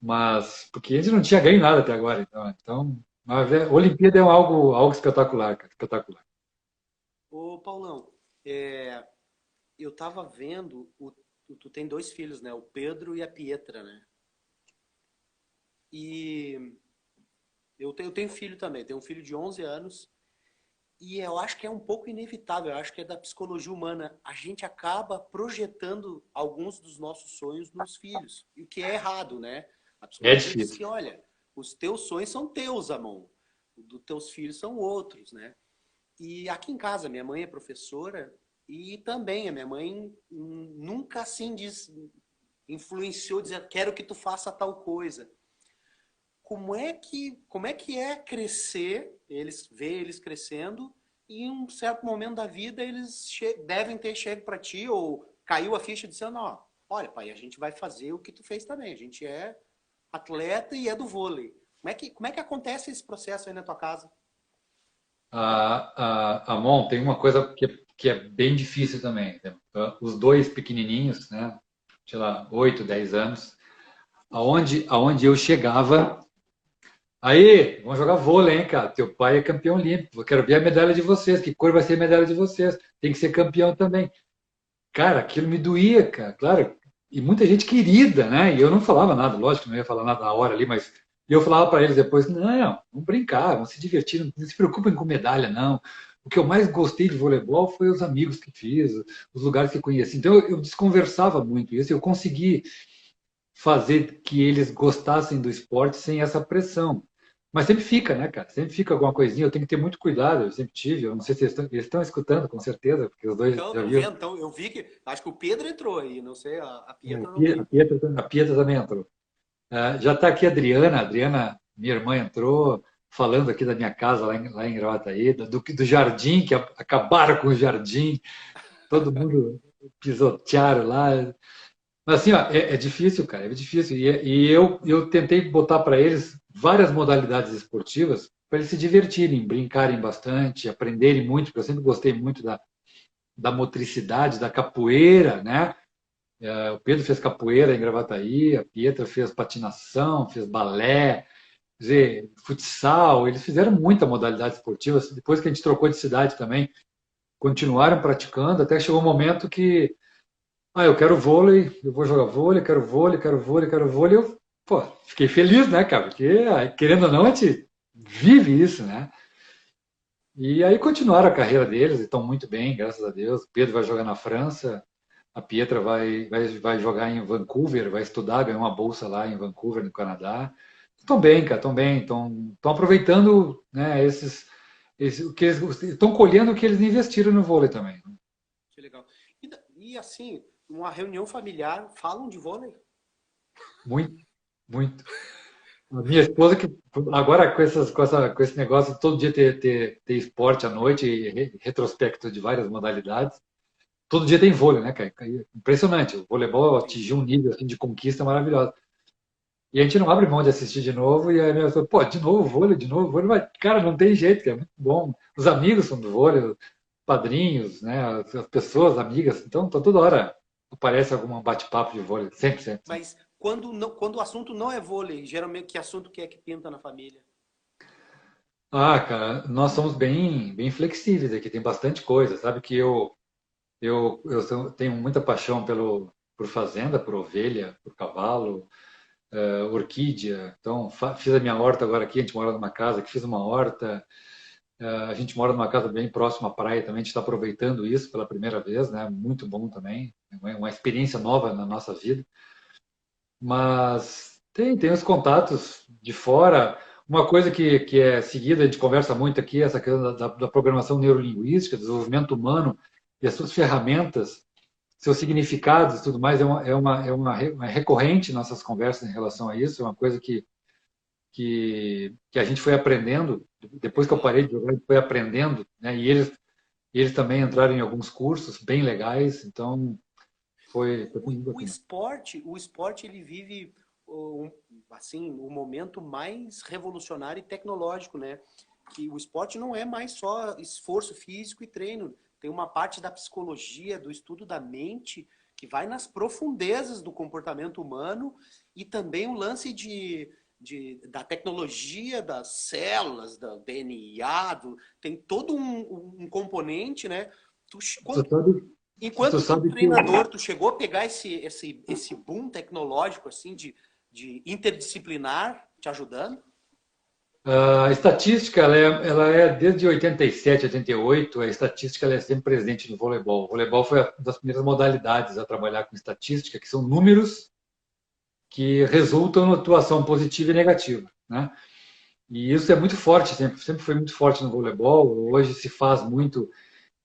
Mas, porque a gente não tinha ganho nada até agora. Então mas Olimpíada é algo espetacular, cara. Espetacular. Ô, Paulão, é, eu tava vendo, tu tem dois filhos, né? O Pedro e a Pietra, né? E eu tenho filho também, tenho um filho de 11 anos. E eu acho que é um pouco inevitável, eu acho que é da psicologia humana. A gente acaba projetando alguns dos nossos sonhos nos filhos, e o que é errado, né? A É psicologia diz difícil. que, olha, os teus sonhos são teus, Amon. Os dos teus filhos são outros, né? E aqui em casa, minha mãe é professora e também a minha mãe nunca assim influenciou dizer quero que tu faça tal coisa. Como é que é crescer, eles ver eles crescendo e em um certo momento da vida eles devem ter chego para ti ou caiu a ficha dizendo, ó, olha, pai, a gente vai fazer o que tu fez também. A gente é atleta e é do vôlei. Como é que acontece esse processo aí na tua casa? Mon, tem uma coisa que é bem difícil também, né? Os dois pequenininhos, né? Sei lá, 8, 10 anos, aonde eu chegava, aí, vamos jogar vôlei, hein, cara? Teu pai é campeão olímpico, eu quero ver a medalha de vocês, que cor vai ser a medalha de vocês? Tem que ser campeão também. Cara, aquilo me doía, cara, claro. E muita gente querida, né? E eu não falava nada, lógico, não ia falar nada na hora ali, mas eu falava para eles depois, não, vamos brincar, vamos se divertir, não se preocupem com medalha, não. O que eu mais gostei de voleibol foi os amigos que fiz, os lugares que conheci. Então eu desconversava muito isso, eu consegui fazer que eles gostassem do esporte sem essa pressão. Mas sempre fica, né, cara? Sempre fica alguma coisinha, eu tenho que ter muito cuidado, eu sempre tive, eu não sei se eles estão escutando, com certeza, porque os dois Então, já estão viram. vendo? Então, eu vi que. Acho que o Pedro entrou aí, não sei, a É, Pietra não vi. A Pietra também entrou. Já está aqui a Adriana, minha irmã, entrou falando aqui da minha casa lá em Gravataí, do jardim, que acabaram com o jardim, todo mundo pisotearam lá. Mas assim, ó, é difícil, cara, é difícil. E eu tentei botar para eles várias modalidades esportivas para eles se divertirem, brincarem bastante, aprenderem muito, porque eu sempre gostei muito da motricidade, da capoeira, né? O Pedro fez capoeira em Gravataí, a Pietra fez patinação, fez balé, quer dizer, futsal, eles fizeram muita modalidade esportiva. Depois que a gente trocou de cidade também, continuaram praticando, até chegou um momento que, eu quero vôlei, eu vou jogar vôlei, quero vôlei, quero vôlei, quero vôlei. Eu, pô, fiquei feliz, né, cara? Porque, querendo ou não, a gente vive isso, né? E aí continuaram a carreira deles, e estão muito bem, graças a Deus. O Pedro vai jogar na França, a Pietra vai jogar em Vancouver, vai estudar, ganhou uma bolsa lá em Vancouver, no Canadá. Estão bem, cara, estão bem, estão aproveitando, né, o que eles estão colhendo o que eles investiram no vôlei também. Que legal. E assim, uma reunião familiar, falam de vôlei? Muito, muito. A minha esposa que agora com esse negócio de todo dia ter esporte à noite e retrospecto de várias modalidades, todo dia tem vôlei, né, cara? Impressionante. O voleibol atingiu um nível assim, de conquista maravilhoso. E a gente não abre mão de assistir de novo, e aí a minha pessoa, pô, de novo vôlei, mas, cara, não tem jeito, que é muito bom. Os amigos são do vôlei, os padrinhos, né, as pessoas, amigas, então toda hora aparece algum bate-papo de vôlei, sempre, sempre, sempre. Mas quando o assunto não é vôlei, geralmente que assunto que é que pinta na família? Ah, cara, nós somos bem flexíveis aqui, tem bastante coisa, sabe que tenho muita paixão por fazenda, por ovelha, por cavalo, orquídea. Então, fiz a minha horta agora aqui, a gente mora numa casa que fiz uma horta. A gente mora numa casa bem próxima à praia também, a gente está aproveitando isso pela primeira vez, né? Muito bom também, é uma experiência nova na nossa vida. Mas tem os contatos de fora. Uma coisa que é seguida, a gente conversa muito aqui, essa questão da programação neurolinguística, desenvolvimento humano e as suas ferramentas, seus significados e tudo mais, uma recorrente em nossas conversas em relação a isso, é uma coisa que a gente foi aprendendo, depois que eu parei de jogar, a gente foi aprendendo, né? E eles também entraram em alguns cursos bem legais, então foi O, muito o bacana. esporte, o esporte ele vive assim, o momento mais revolucionário e tecnológico, né? Que o esporte não é mais só esforço físico e treino, tem uma parte da psicologia, do estudo da mente que vai nas profundezas do comportamento humano e também o lance da tecnologia das células, do DNA, tem todo um componente, né? Tu, Tu quando, sabe, tu Enquanto tu, sabe que treinador, tu chegou a pegar esse boom tecnológico, assim, de interdisciplinar, te ajudando? a estatística, ela é desde 87, 88, a estatística ela é sempre presente no voleibol. O voleibol foi uma das primeiras modalidades a trabalhar com estatística, que são números que resultam na atuação positiva e negativa, né? E isso é muito forte, sempre foi muito forte no voleibol. Hoje se faz muito.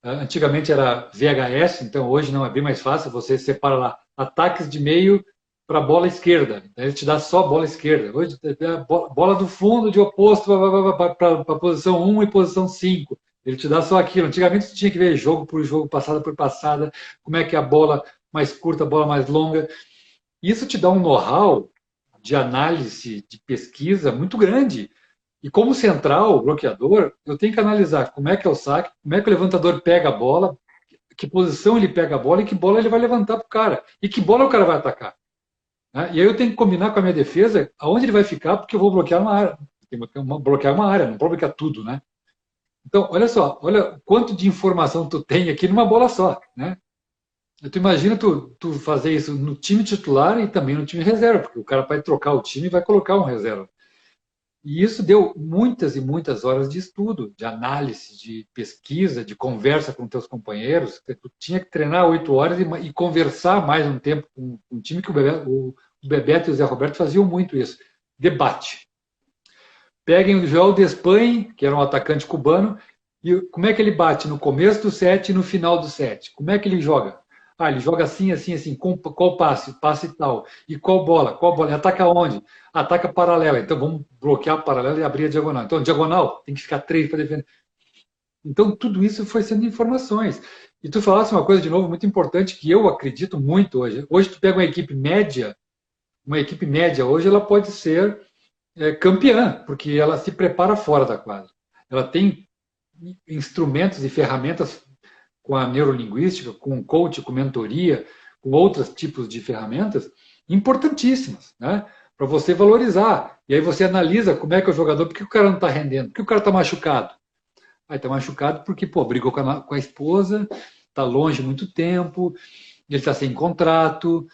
Antigamente era VHS, então hoje não é bem mais fácil. Você separa lá ataques de meio para a bola esquerda. Então, ele te dá só a bola esquerda. Hoje é a bola do fundo de oposto para a posição 1 e posição 5. Ele te dá só aquilo. Antigamente você tinha que ver jogo por jogo, passada por passada, como é que é a bola mais curta, a bola mais longa. Isso te dá um know-how de análise, de pesquisa muito grande. E como central, bloqueador, eu tenho que analisar como é que é o saque, como é que o levantador pega a bola, que posição ele pega a bola e que bola ele vai levantar para o cara. E que bola o cara vai atacar. Né? E aí eu tenho que combinar com a minha defesa aonde ele vai ficar, porque eu vou bloquear uma área. Tem que bloquear uma área, não pode bloquear tudo, né? Então, olha só, olha quanto de informação tu tem aqui numa bola só, né? Tu imagina tu fazer isso no time titular e também no time reserva, porque o cara vai trocar o time e vai colocar um reserva. E isso deu muitas e muitas horas de estudo, de análise, de pesquisa, de conversa com teus companheiros. Tu tinha que treinar 8 horas e conversar mais um tempo com um time que o Bebeto e o Zé Roberto faziam muito isso. Debate. Peguem o Joel Despain, que era um atacante cubano, e como é que ele bate no começo do set e no final do set? Como é que ele joga? Ah, ele joga assim, assim, assim. Qual passe? Passe tal. E qual bola? Qual bola? Ele ataca onde? Ataca paralela. Então vamos bloquear a paralela e abrir a diagonal. Então, diagonal, tem que ficar 3 para defender. Então, tudo isso foi sendo informações. E tu falasse uma coisa de novo muito importante que eu acredito muito hoje. Hoje tu pega uma equipe média hoje ela pode ser campeã, porque ela se prepara fora da quadra. Ela tem instrumentos e ferramentas com a neurolinguística, com coach, com mentoria, com outros tipos de ferramentas importantíssimas, né? Para você valorizar. E aí você analisa como é que é o jogador, por que o cara não está rendendo, por que o cara está machucado. Aí está machucado porque, pô, brigou com a esposa, está longe muito tempo, ele está sem contrato,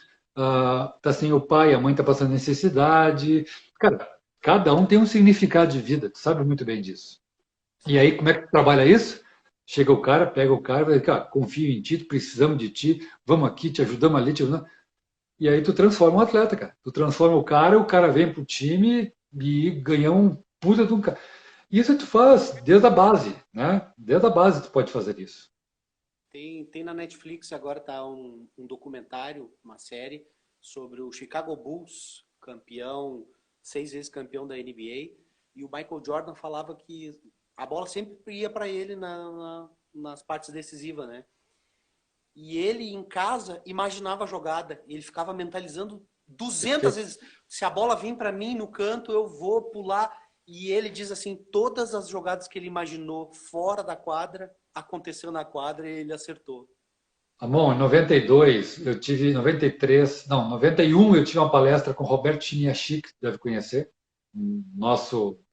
está sem o pai, a mãe está passando necessidade. Cara, cada um tem um significado de vida, tu sabe muito bem disso. E aí, como é que tu trabalha isso? Chega o cara, pega o cara, vai, cara, confio em ti, precisamos de ti, vamos aqui, te ajudamos ali, te ajudamos. E aí tu transforma um atleta, cara. Tu transforma o cara vem pro time e ganha um puta de um cara. Isso tu faz desde a base, né? Desde a base tu pode fazer isso. Tem na Netflix agora tá um documentário, uma série sobre o Chicago Bulls, campeão, 6 vezes campeão da NBA, e o Michael Jordan falava que a bola sempre ia para ele nas partes decisivas, né? E ele em casa imaginava a jogada, ele ficava mentalizando 200 Perfeito. vezes, se a bola vir para mim no canto, eu vou pular. E ele diz assim, todas as jogadas que ele imaginou fora da quadra, aconteceu na quadra e ele acertou. Bom, em 92, eu tive, 93, não, 91 eu tive uma palestra com Roberto Chiniachik, que deve conhecer.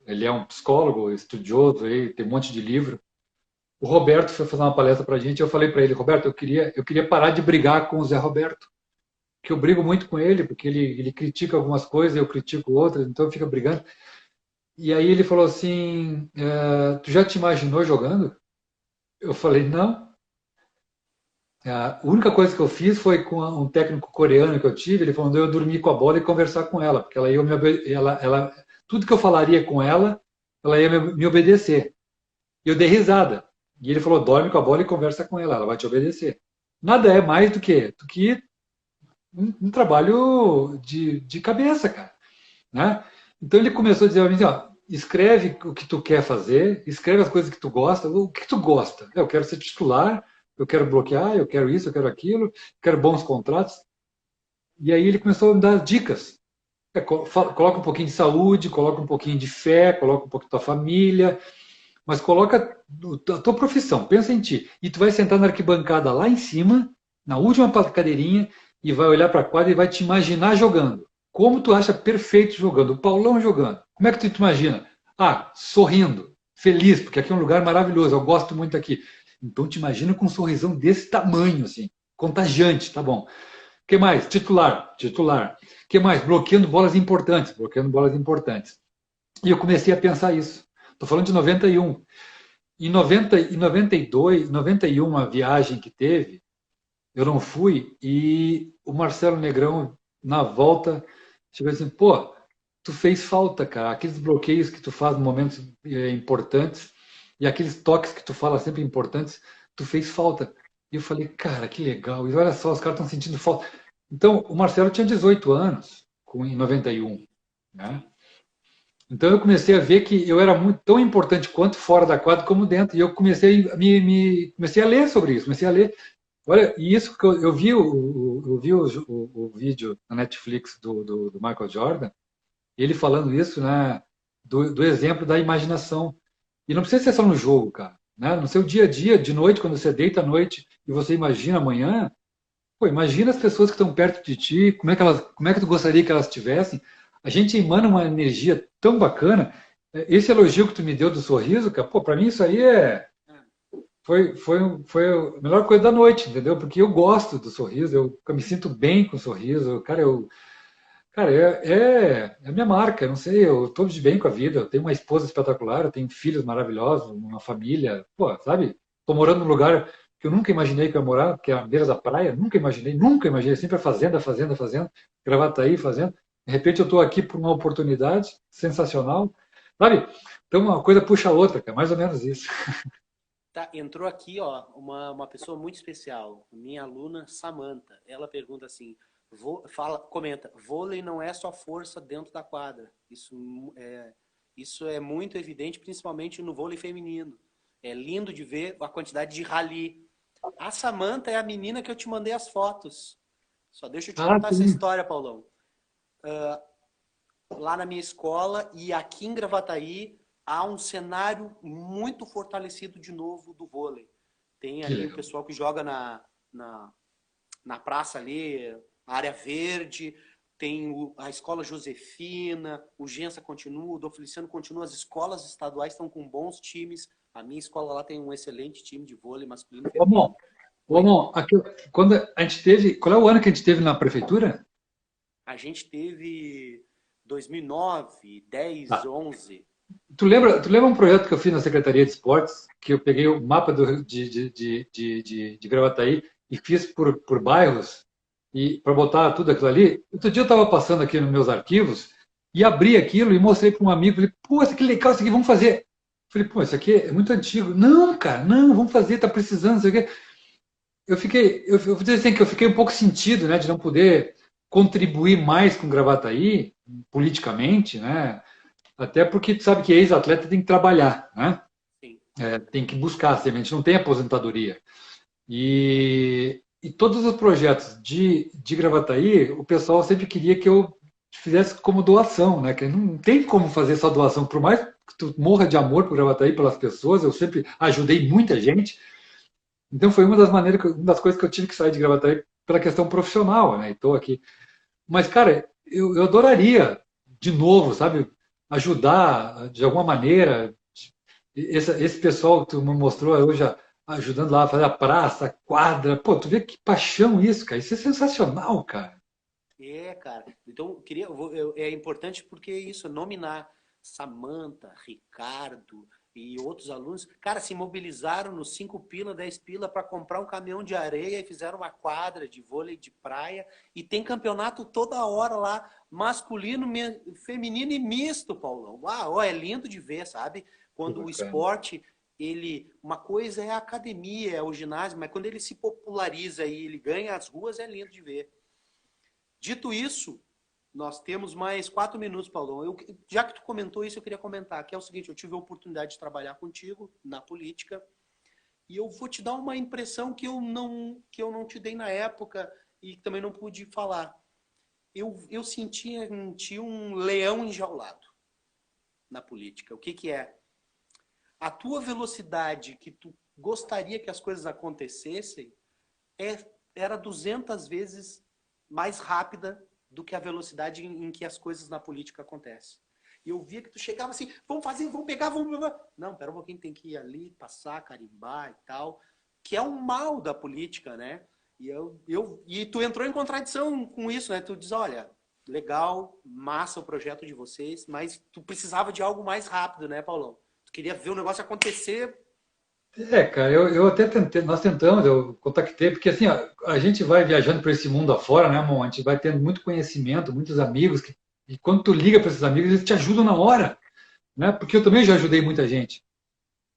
Ele é um psicólogo estudioso, aí, tem um monte de livro. O Roberto foi fazer uma palestra para a gente, eu falei para ele, Roberto, eu queria parar de brigar com o Zé Roberto, que eu brigo muito com ele, porque ele critica algumas coisas, eu critico outras, então fica brigando. E aí ele falou assim, tu já te imaginou jogando? Eu falei, não. A única coisa que eu fiz foi com um técnico coreano que eu tive, ele falou, eu dormir com a bola e conversar com ela, porque tudo que eu falaria com ela, ela ia me obedecer. E eu dei risada. E ele falou, dorme com a bola e conversa com ela vai te obedecer. Nada é mais do que um trabalho de cabeça, cara. Né? Então ele começou a dizer para mim, ó, escreve o que tu quer fazer, escreve as coisas que tu gosta. O que tu gosta? Eu quero ser titular, eu quero bloquear, eu quero isso, eu quero aquilo, quero bons contratos. E aí ele começou a me dar dicas. Coloca um pouquinho de saúde, coloca um pouquinho de fé, coloca um pouquinho da tua família, mas coloca a tua profissão, pensa em ti. E tu vai sentar na arquibancada lá em cima, na última cadeirinha, e vai olhar para a quadra e vai te imaginar jogando. Como tu acha perfeito jogando? O Paulão jogando. Como é que tu te imagina? Ah, sorrindo, feliz, porque aqui é um lugar maravilhoso, eu gosto muito aqui. Então te imagina com um sorrisão desse tamanho, assim, contagiante, tá bom. O que mais? Titular, titular. O que mais? Bloqueando bolas importantes, bloqueando bolas importantes. E eu comecei a pensar isso. Estou falando de 91. Em 92, 91, uma viagem que teve, eu não fui, e o Marcelo Negrão, na volta, chegou assim, pô, tu fez falta, cara. Aqueles bloqueios que tu faz em momentos importantes e aqueles toques que tu fala sempre importantes, tu fez falta. E eu falei, cara, que legal. E olha só, os caras estão sentindo falta. Então, o Marcelo tinha 18 anos em 91, né? Então eu comecei a ver que eu era muito tão importante quanto fora da quadra como dentro. E eu comecei comecei a ler sobre isso, comecei a ler. Olha, e isso que eu vi o vídeo na Netflix do Michael Jordan, ele falando isso, né, do exemplo da imaginação. E não precisa ser só no jogo, cara. Né? No seu dia a dia, de noite, quando você deita à noite e você imagina amanhã, pô, imagina as pessoas que estão perto de ti, como é que tu gostaria que elas estivessem. A gente emana uma energia tão bacana. Esse elogio que tu me deu do sorriso, cara, pô, para mim isso aí foi a melhor coisa da noite, entendeu? Porque eu gosto do sorriso, eu me sinto bem com o sorriso, cara, é a minha marca, eu não sei, eu estou de bem com a vida, eu tenho uma esposa espetacular, eu tenho filhos maravilhosos, uma família, pô, sabe? Estou morando num lugar que eu nunca imaginei que eu ia morar, que é a beira da praia, nunca imaginei, sempre a fazenda, fazenda, fazenda, Gravataí, fazenda. De repente eu estou aqui por uma oportunidade sensacional, sabe? Então uma coisa puxa a outra, cara, mais ou menos isso. Tá, entrou aqui, ó, uma pessoa muito especial, minha aluna Samantha. Ela pergunta assim, comenta, vôlei não é só força dentro da quadra. Isso é muito evidente, principalmente no vôlei feminino. É lindo de ver a quantidade de rally. A Samantha é a menina que eu te mandei as fotos. Só deixa eu te contar essa Sim. história, Paulão. Lá na minha escola e aqui em Gravataí, há um cenário muito fortalecido de novo do vôlei. Tem Que ali o legal. pessoal que joga na praça ali, a área verde, tem a escola Josefina, o Gensa continua, o Dom Feliciano continua, as escolas estaduais estão com bons times. A minha escola lá tem um excelente time de vôlei masculino e Ô, feminino. Oi? bom, quando a gente teve, qual é o ano que a gente teve na prefeitura? A gente teve 2009, 10, 11. Tu lembra um projeto que eu fiz na Secretaria de Esportes, que eu peguei o mapa de Gravataí e fiz por bairros e para botar tudo aquilo ali? Outro dia eu estava passando aqui nos meus arquivos e abri aquilo e mostrei para um amigo, falei, pô, isso aqui é legal, isso aqui vamos fazer. Falei, pô, isso aqui é muito antigo. Não, cara, não, vamos fazer, tá precisando, isso aqui. Eu vou dizer assim, que eu fiquei um pouco sentido, né, de não poder contribuir mais com Gravataí, politicamente, né? Até porque tu sabe que ex-atleta tem que trabalhar, né? Sim. Tem que buscar, assim, a gente não tem aposentadoria. E todos os projetos de Gravataí, o pessoal sempre queria que eu fizesse como doação, né? Que não tem como fazer só doação, por mais que tu morra de amor por Gravataí, pelas pessoas, eu sempre ajudei muita gente, Então foi uma das maneiras, uma das coisas que eu tive que sair de Gravataí pela questão profissional, né? E estou aqui. Mas, cara, eu adoraria, de novo, sabe, ajudar de alguma maneira. Esse pessoal que tu me mostrou hoje ajudando lá a fazer a praça, a quadra. Pô, tu vê que paixão isso, cara. Isso é sensacional, cara. Cara. Então, é importante porque isso, nominar Samantha, Ricardo e outros alunos, cara, se mobilizaram nos 5 pila, 10 pila para comprar um caminhão de areia e fizeram uma quadra de vôlei de praia e tem campeonato toda hora lá, masculino, feminino e misto, Paulão. Uau, é lindo de ver, sabe? Que Quando o bacana. esporte, uma coisa é a academia, é o ginásio, mas quando ele se populariza e ele ganha as ruas, é lindo de ver. Dito isso, nós temos mais 4 minutos, Paulão. Já que tu comentou isso, eu queria comentar, que é o seguinte, eu tive a oportunidade de trabalhar contigo na política e eu vou te dar uma impressão que eu não te dei na época e também não pude falar. Eu senti em ti um leão enjaulado na política. O que que é? A tua velocidade que tu gostaria que as coisas acontecessem era 200 vezes mais rápida do que a velocidade em que as coisas na política acontecem. E eu via que tu chegava assim, vamos fazer, vamos pegar, vamos... Não, pera um pouquinho, tem que ir ali, passar, carimbar e tal, que é um mal da política, né? E tu entrou em contradição com isso, né? Tu diz, olha, legal, massa o projeto de vocês, mas tu precisava de algo mais rápido, né, Paulão? Tu queria ver o negócio acontecer. Cara, eu até tentei, nós tentamos, eu contactei, porque assim, ó, a gente vai viajando por esse mundo afora, né, amor? A gente vai tendo muito conhecimento, muitos amigos, e quando tu liga para esses amigos, eles te ajudam na hora, né? Porque eu também já ajudei muita gente.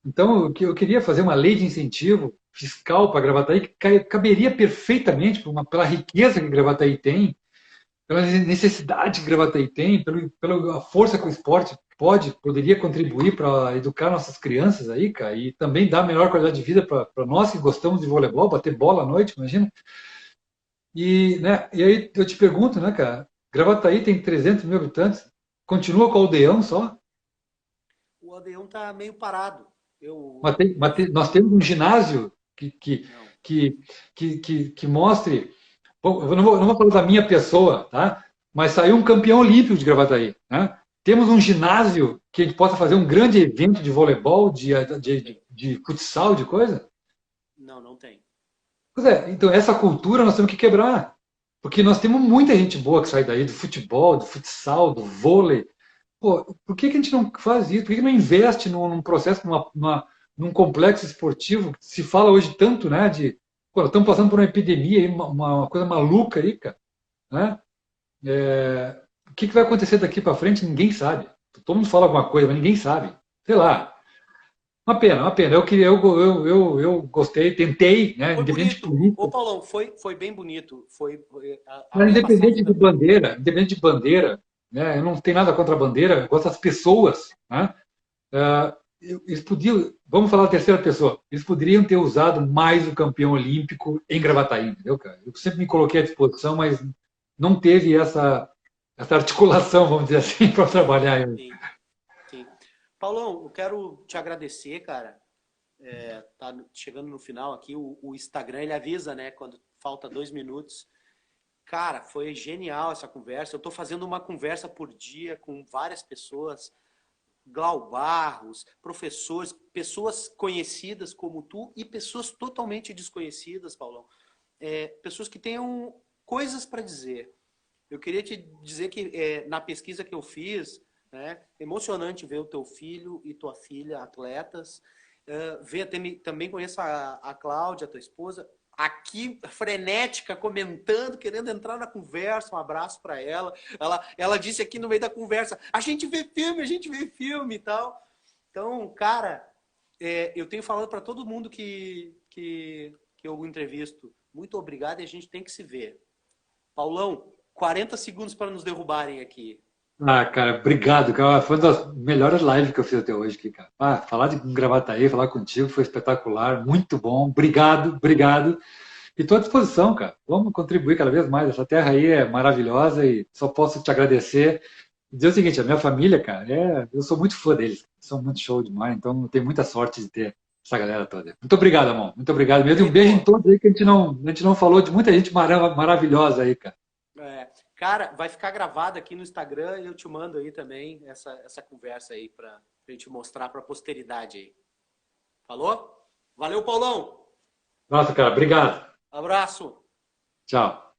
Então, eu queria fazer uma lei de incentivo fiscal para Gravataí que caberia perfeitamente pela riqueza que Gravataí tem, pela necessidade que Gravataí tem, pela força que o esporte poderia contribuir para educar nossas crianças aí, cara, e também dar melhor qualidade de vida para nós que gostamos de voleibol, bater bola à noite, imagina. E aí eu te pergunto, né, cara, Gravataí tem 300 mil habitantes, continua com o aldeão só, O aldeão tá meio parado. nós temos um ginásio Não. que, que mostre. Bom, eu não vou falar da minha pessoa, tá? Mas saiu um campeão olímpico de Gravataí, né? Temos um ginásio que a gente possa fazer um grande evento de voleibol, de futsal, de coisa? Não, não tem. Pois é, então essa cultura nós temos que quebrar. Porque nós temos muita gente boa que sai daí, do futebol, do futsal, do vôlei. Pô, por que a gente não faz isso? Por que não investe num processo, num complexo esportivo que se fala hoje tanto, né? Pô, estamos passando por uma epidemia, aí, uma coisa maluca aí, cara, né? O que vai acontecer daqui para frente? Ninguém sabe. Todo mundo fala alguma coisa, mas ninguém sabe. Sei lá. Uma pena, uma pena. Eu gostei, tentei, né? Foi Independente de bonito. Ô, política, Paulão, foi bem bonito. A mas minha passagem também. independente de bandeira, né? Eu não tenho nada contra a bandeira, eu gosto das pessoas, né? Eles podiam, vamos falar da terceira pessoa, eles poderiam ter usado mais o campeão olímpico em Gravataí, entendeu, cara? Eu sempre me coloquei à disposição, mas não teve essa articulação, vamos dizer assim, para trabalhar. Sim, sim. Paulão, eu quero te agradecer, cara. Tá chegando no final aqui, o Instagram ele avisa, né, quando falta 2 minutos. Cara, foi genial essa conversa. Eu tô fazendo uma conversa por dia com várias pessoas, Glau Barros, professores, pessoas conhecidas como tu e pessoas totalmente desconhecidas, Paulão. Pessoas que tenham coisas para dizer. Eu queria te dizer que na pesquisa que eu fiz, né, emocionante ver o teu filho e tua filha atletas. Também conheço a Cláudia, tua esposa, aqui frenética, comentando, querendo entrar na conversa. Um abraço para ela. Ela disse aqui no meio da conversa: a gente vê filme e tal. Então, cara, eu tenho falado para todo mundo que eu entrevisto: muito obrigado e a gente tem que se ver. Paulão, 40 segundos para nos derrubarem aqui. Ah, cara, obrigado, cara. Foi uma das melhores lives que eu fiz até hoje aqui, cara. Falar de Gravataí, falar contigo foi espetacular, muito bom. Obrigado, obrigado. E estou à disposição, cara. Vamos contribuir cada vez mais. Essa terra aí é maravilhosa e só posso te agradecer. E dizer o seguinte, a minha família, cara, eu sou muito fã deles. São muito show demais, então eu tenho muita sorte de ter essa galera toda. Muito obrigado, irmão. Muito obrigado mesmo. E um E, beijo em pô, todos aí que a gente não falou de muita gente maravilhosa aí, cara. cara, vai ficar gravado aqui no Instagram e eu te mando aí também essa conversa aí pra gente mostrar pra posteridade aí. Falou? Valeu, Paulão. Nossa, cara, obrigado. Abraço. Tchau.